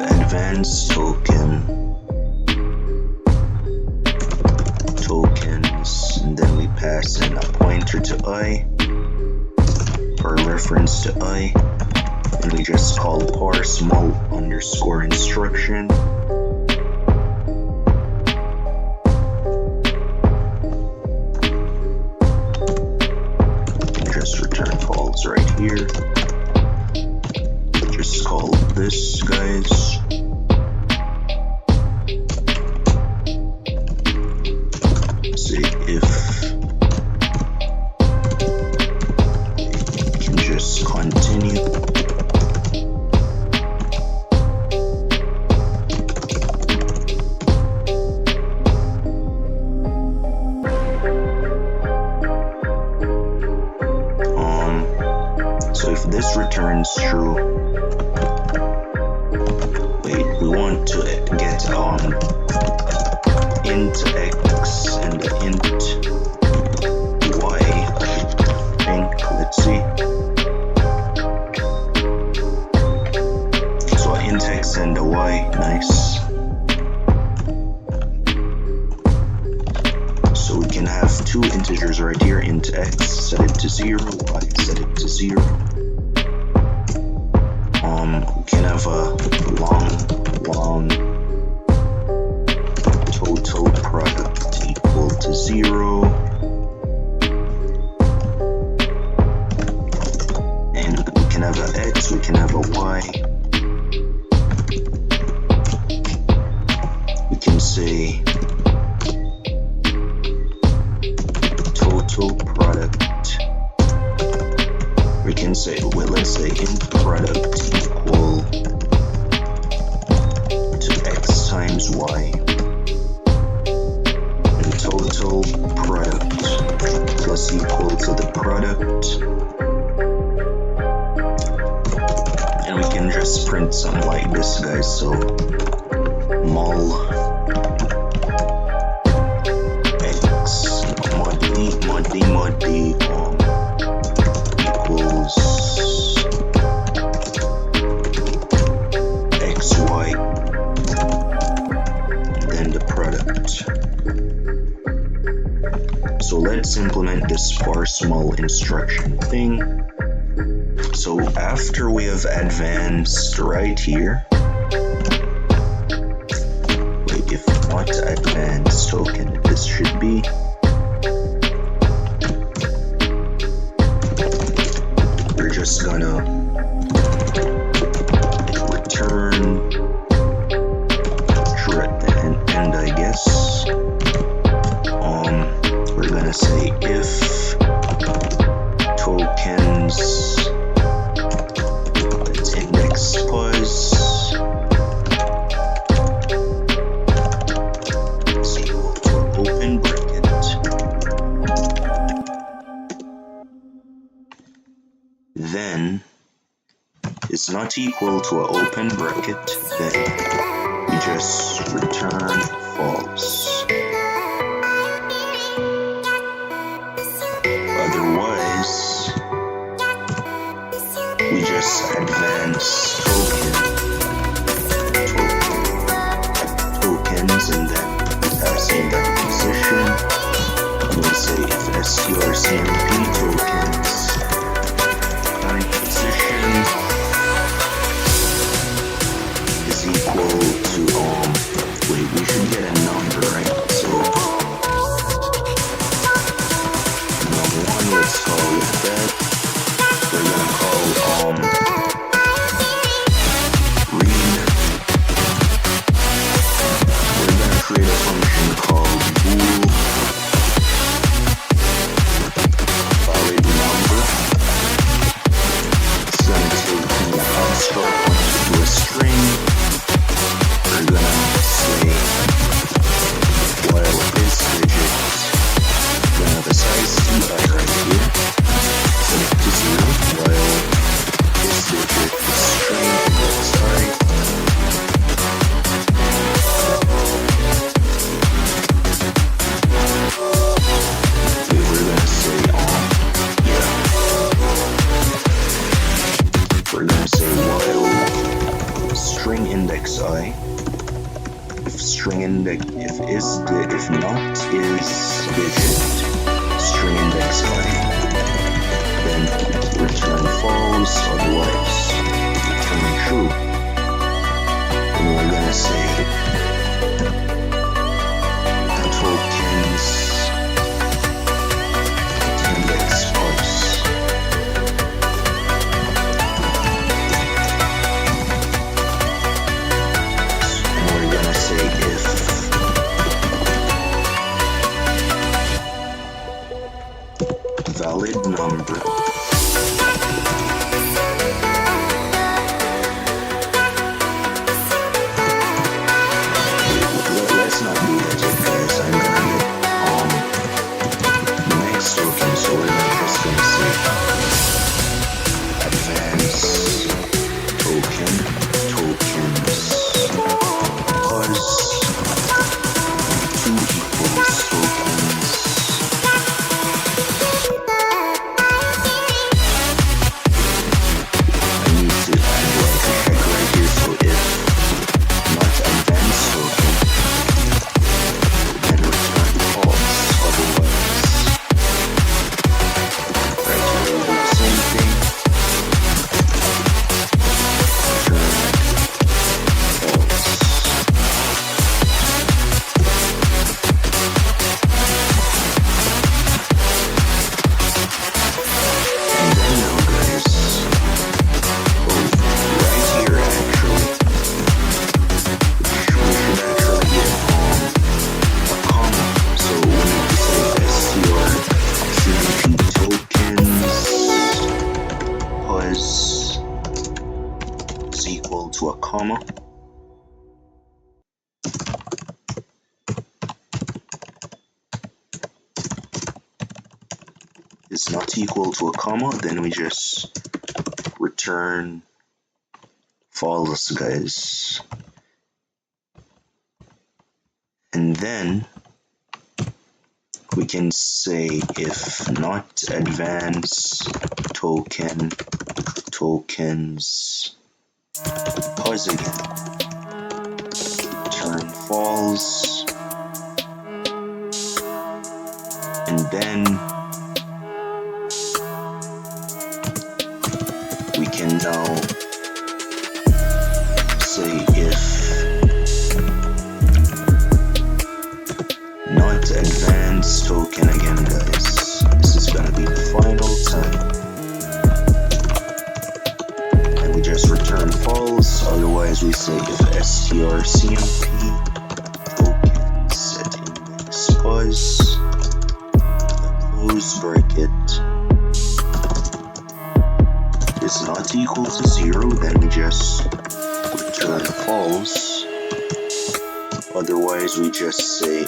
Advanced tokens, and then we pass in a pointer to I, or a reference to I, and we just call parse mul underscore instruction. And just return false right here. Just call this, guys. Say if you can just continue. So if this returns true, we want to get int x and int y, I think. Let's see. So int x and a y, nice. So we can have two integers right here, int x, set it to 0, y, set it to 0. We can have a long total product equal to 0, and we can have a x, we can have a y. We can say total product. We can say, well, let's say int product equal to x times y, and total product plus equal to the product, and we can just print something like this, guys. So mul x mod d equals xy, and then the product. So let's implement this parse mul instruction thing. So after we have advanced right here, wait, if not advanced token, this should be just gonna return true at the end, I guess. We're gonna gonna say if tokens its index pos is equal to an open bracket. Then is not equal to an open bracket, then we just return false. Otherwise, we just advance tokens and then we pass in that position. And we say if strcmp tokens current position is equal to wait, we should get a number, right? So number one, let's call it that. We're gonna call read. We're gonna create a function called bool valid number. It's gonna take the construct to a string. We're gonna say while this digit, we're gonna have a size ti right here, set it to 0, while this digit is string index I. Okay, we're gonna say we're gonna say while string index I, if not is digit string index I, then return false, otherwise return true. And we're gonna say tokens index false. And we're gonna say if valid number let's not do that yet, guys. I'm gonna get the next token, so we're just gonna say advance tokens pos 2 equals tokens. I need to add like a check right here, so if not advanced token, then return false, otherwise. Right here we do the same thing. Return false. And then now, guys, right here actually, we should actually get a comma. So we need to say strcmp tokens pos is equal to a comma. Is not equal to a comma, then we just return false, guys. And then we can say if not advance tokens pos again, return false, and then we can now say if not advanced token again, guys. This is gonna be the final time. And we just return false, otherwise we say if strcmp tokens set index pos bracket is not equal to 0, then we just return false. Otherwise, we just say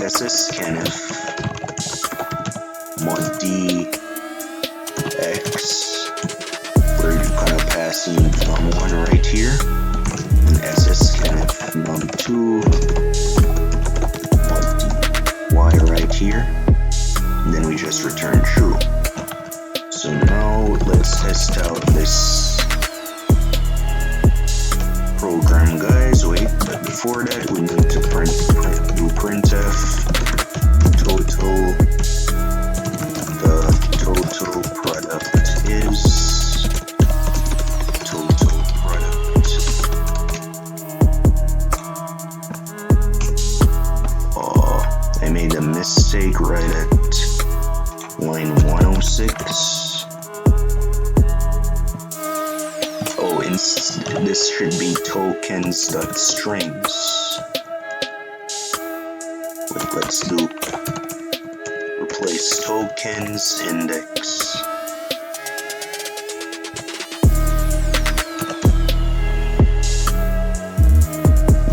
sscanf mod d x. We're gonna pass in num1 right here, and sscanf num2 mod d y right here, and then we just return true. So now let's test out this program, guys. Wait, but before that we need to do printf total. The total product is total product. Oh, I made a mistake right at line 106. Oh, this should be tokens.strings. Wait, let's do replace tokens index.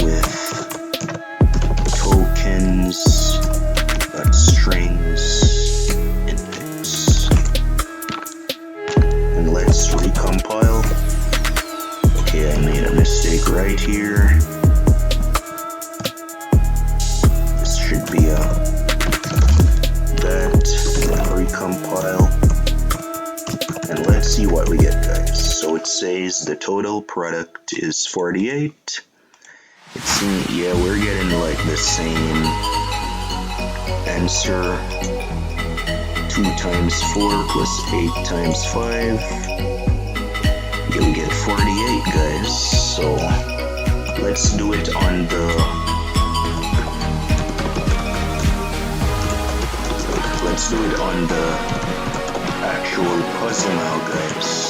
With tokens.strings index. And let's recompile. Okay, I made a mistake right here. This should be that, recompile, and let's see what we get, guys. So it says the total product is 48. Yeah, we're getting like the same answer. 2 times 4 plus 8 times 5. Yeah, we get 48, guys. So let's do it on the actual puzzle now, guys.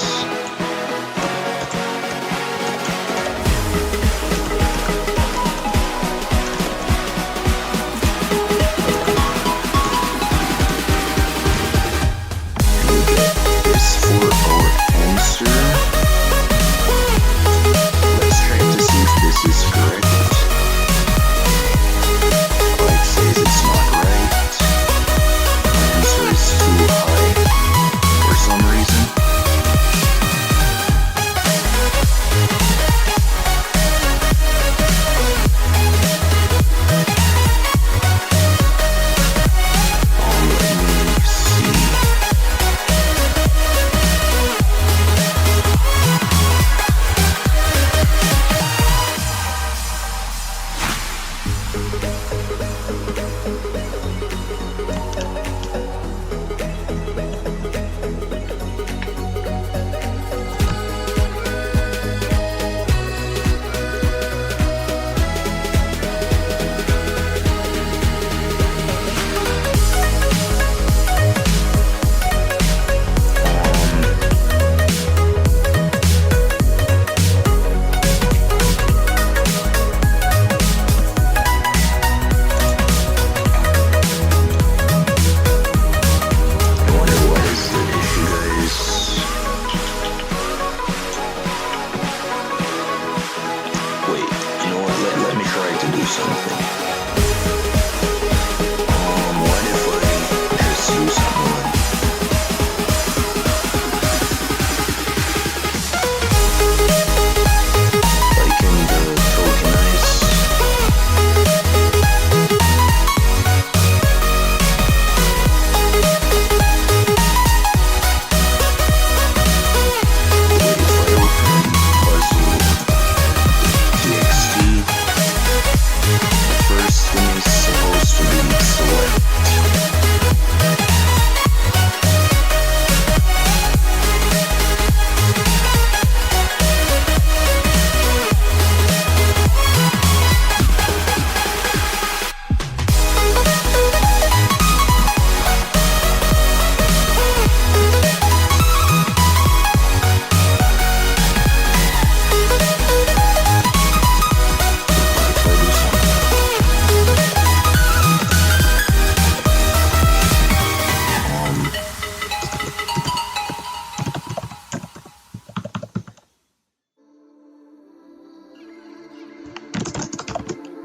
First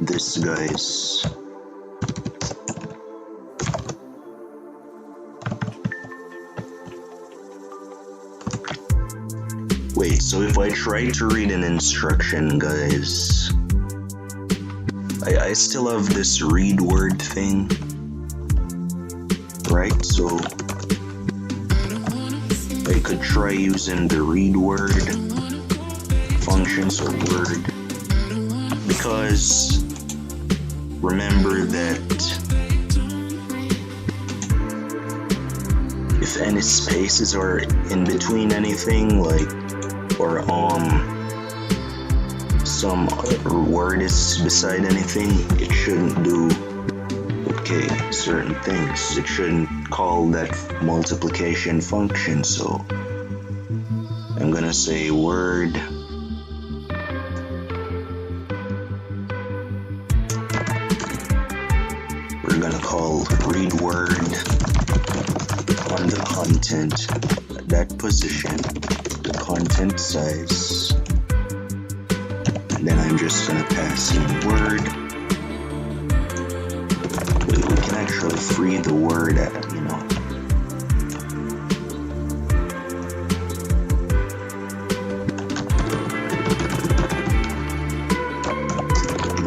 this, guys. Wait, so if I try to read an instruction, guys, I still have this read word thing, right? So I could try using the read word functions or word, because remember that if any spaces are in between anything, like, or some word is beside anything, it shouldn't do certain things. It shouldn't call that multiplication function. So I'm gonna say word we're gonna call read word on the content at that position, the content size, and then I'm just gonna pass in word. Wait, we can actually free the word at,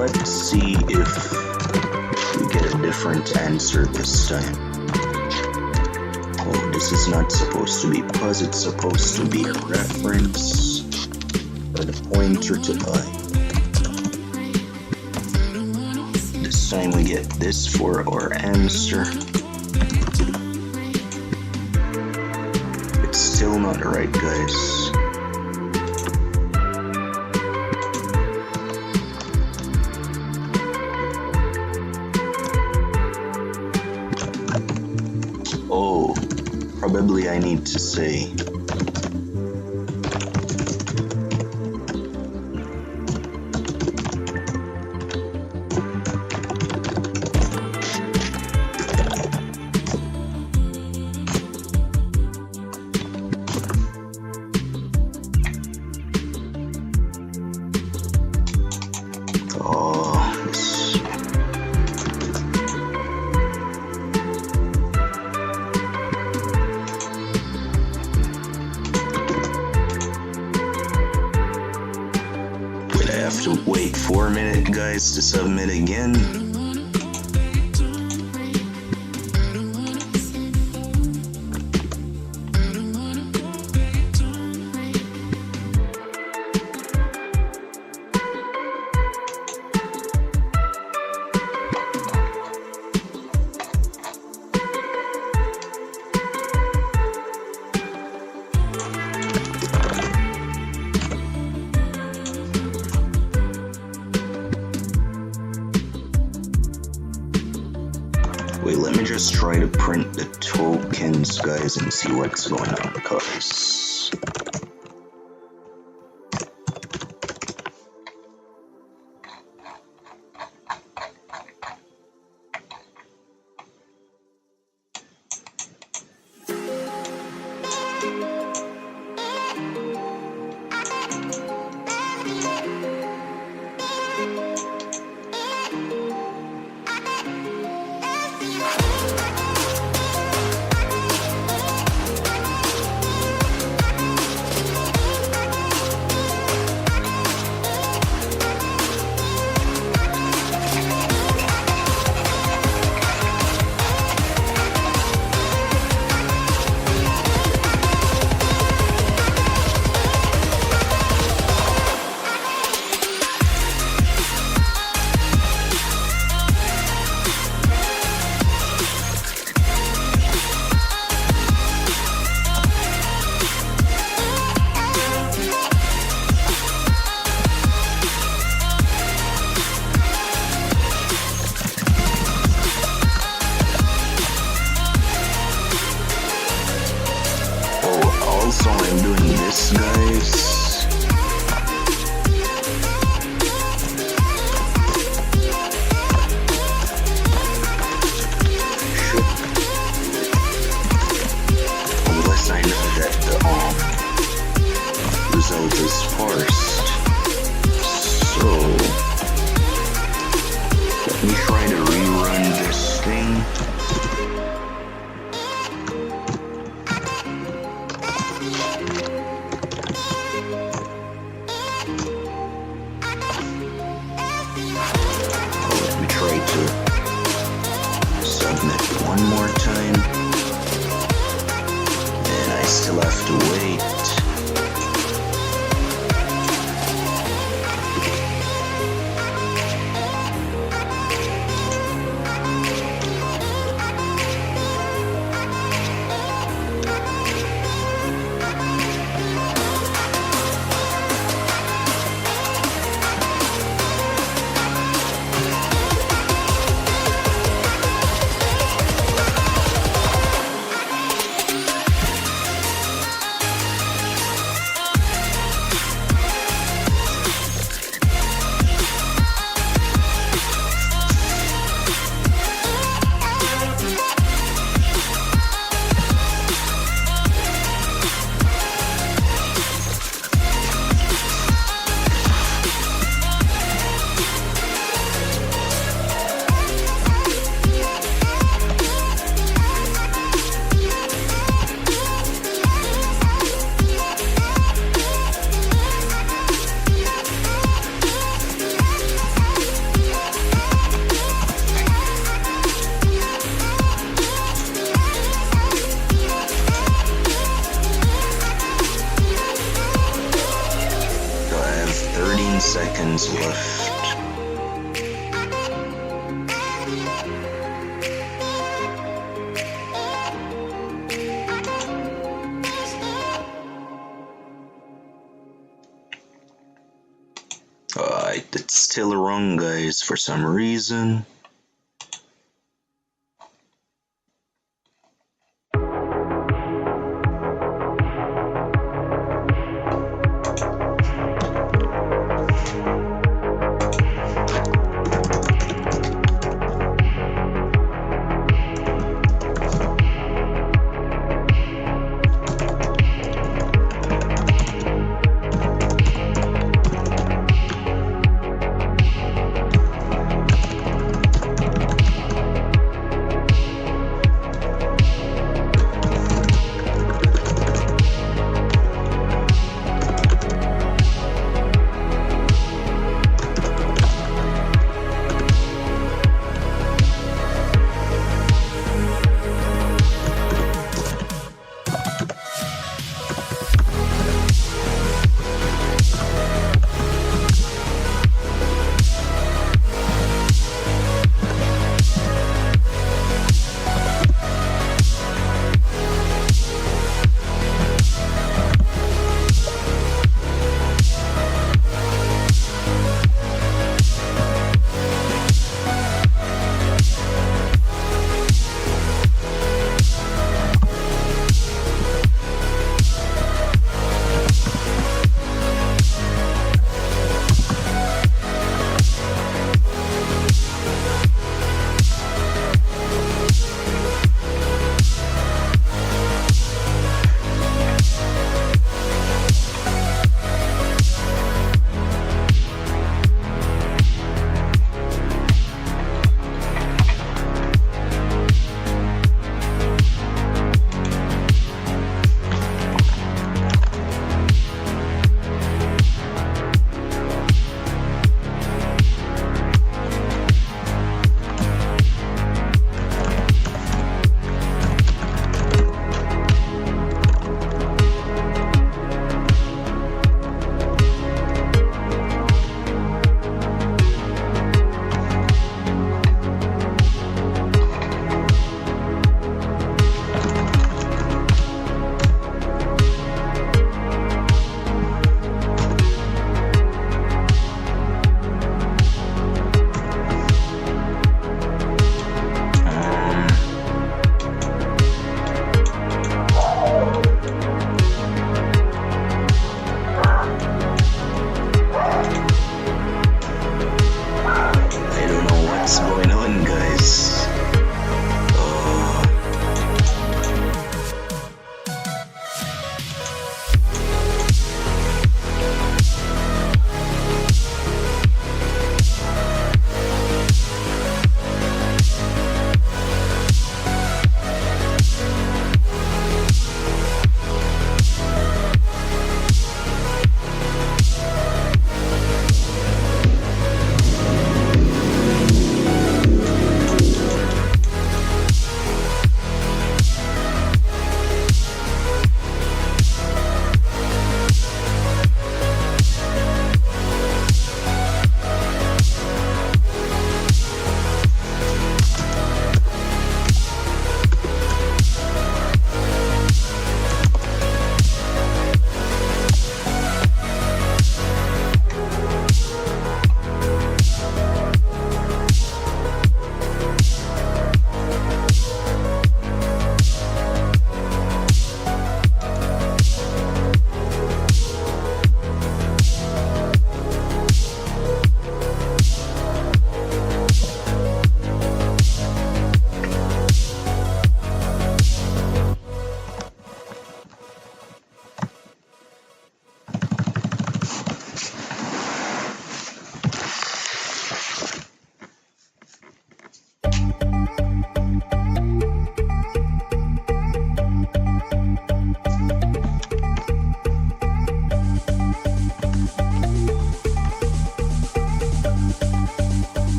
Let's see if we get a different answer this time. Oh, this is not supposed to be pos, it's supposed to be a reference or the pointer to I. This time we get this for our answer. It's still not right, guys. Oh, probably I need to say to wait 4 minutes, guys, to submit again. Wait, let me just try to print the tokens, guys, and see what's going on, guys. Let me try to rerun this thing. Let me try to submit one more time. And I still have to wait. Seconds left. It's still wrong, guys, for some reason.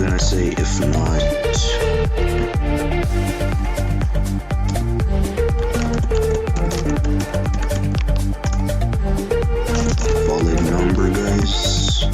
gonna say if not. Valid number, guys.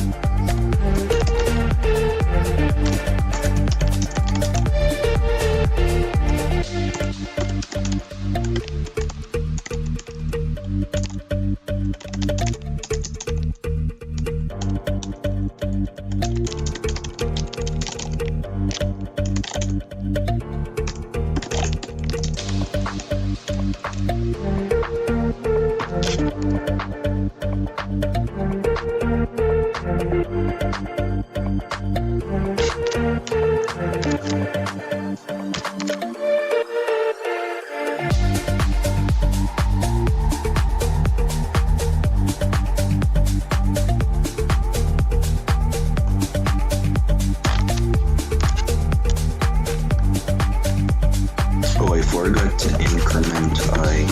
Oh, I forgot to increment I.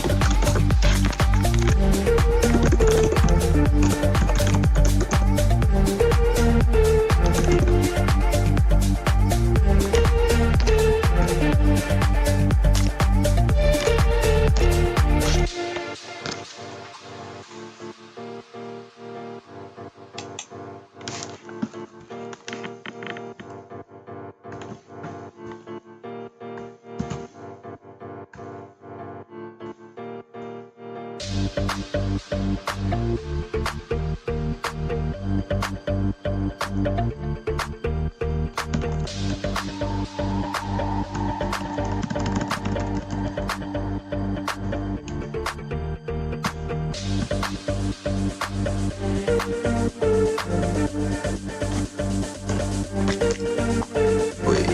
Wait,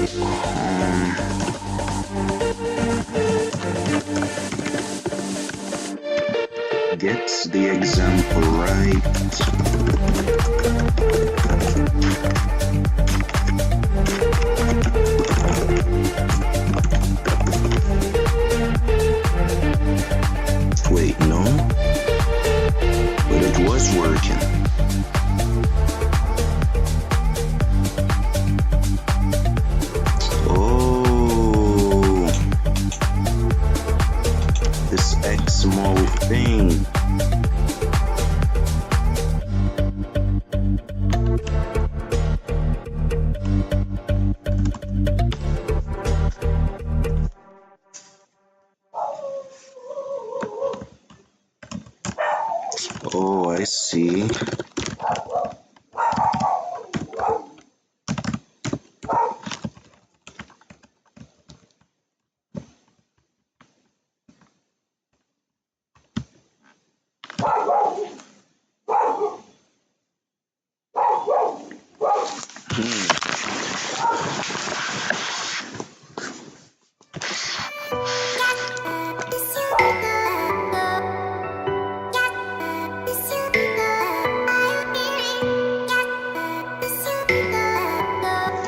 gets the example right. Wait, no? But it was working. Oh, this XMO thing. Oh, I see.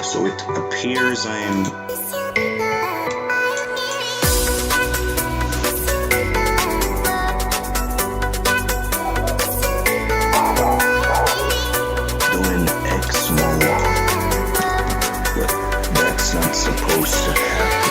So it appears I am doing XMO, but that's not supposed to happen.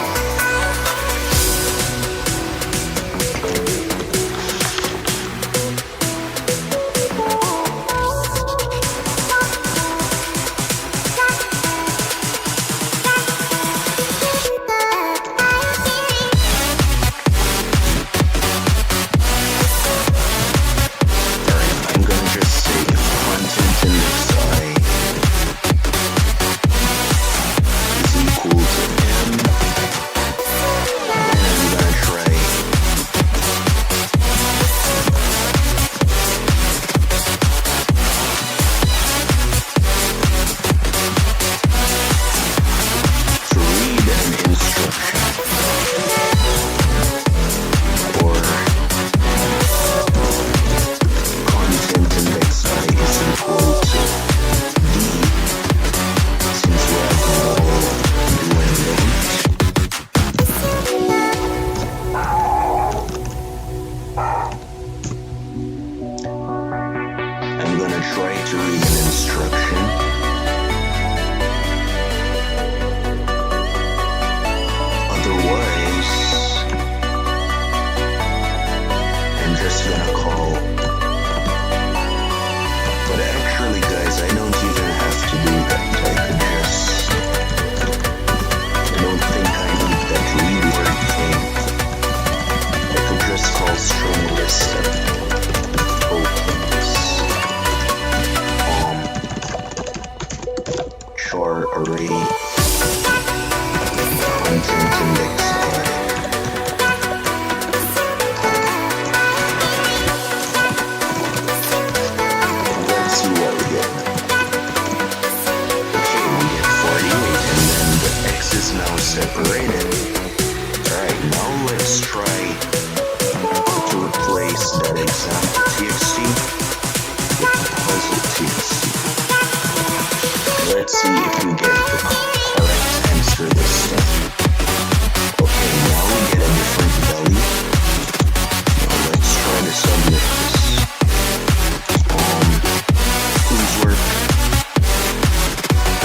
HR array content index are. Let's see what we get. Okay, we get 48 and then the X is now separated. Alright, now let's try to replace that example.txt with puzzle.txt. Let's see if we get the correct answer this time. Okay, now we get a different value. Now let's try to submit this. Please work.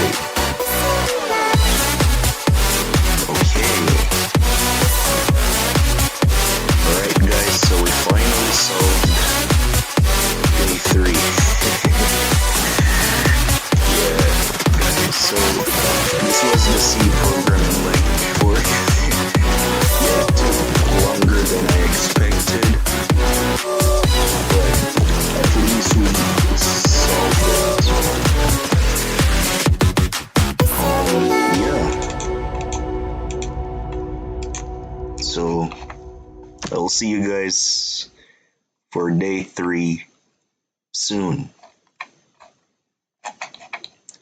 Wait. Okay. Alright guys, so we finally solved day 3. So this was the C programming language for it took longer than I expected, but at least we solved it. Yeah. So I'll see you guys for day 3 soon.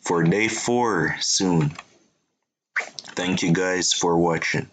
For day 4 soon. Thank you guys for watching.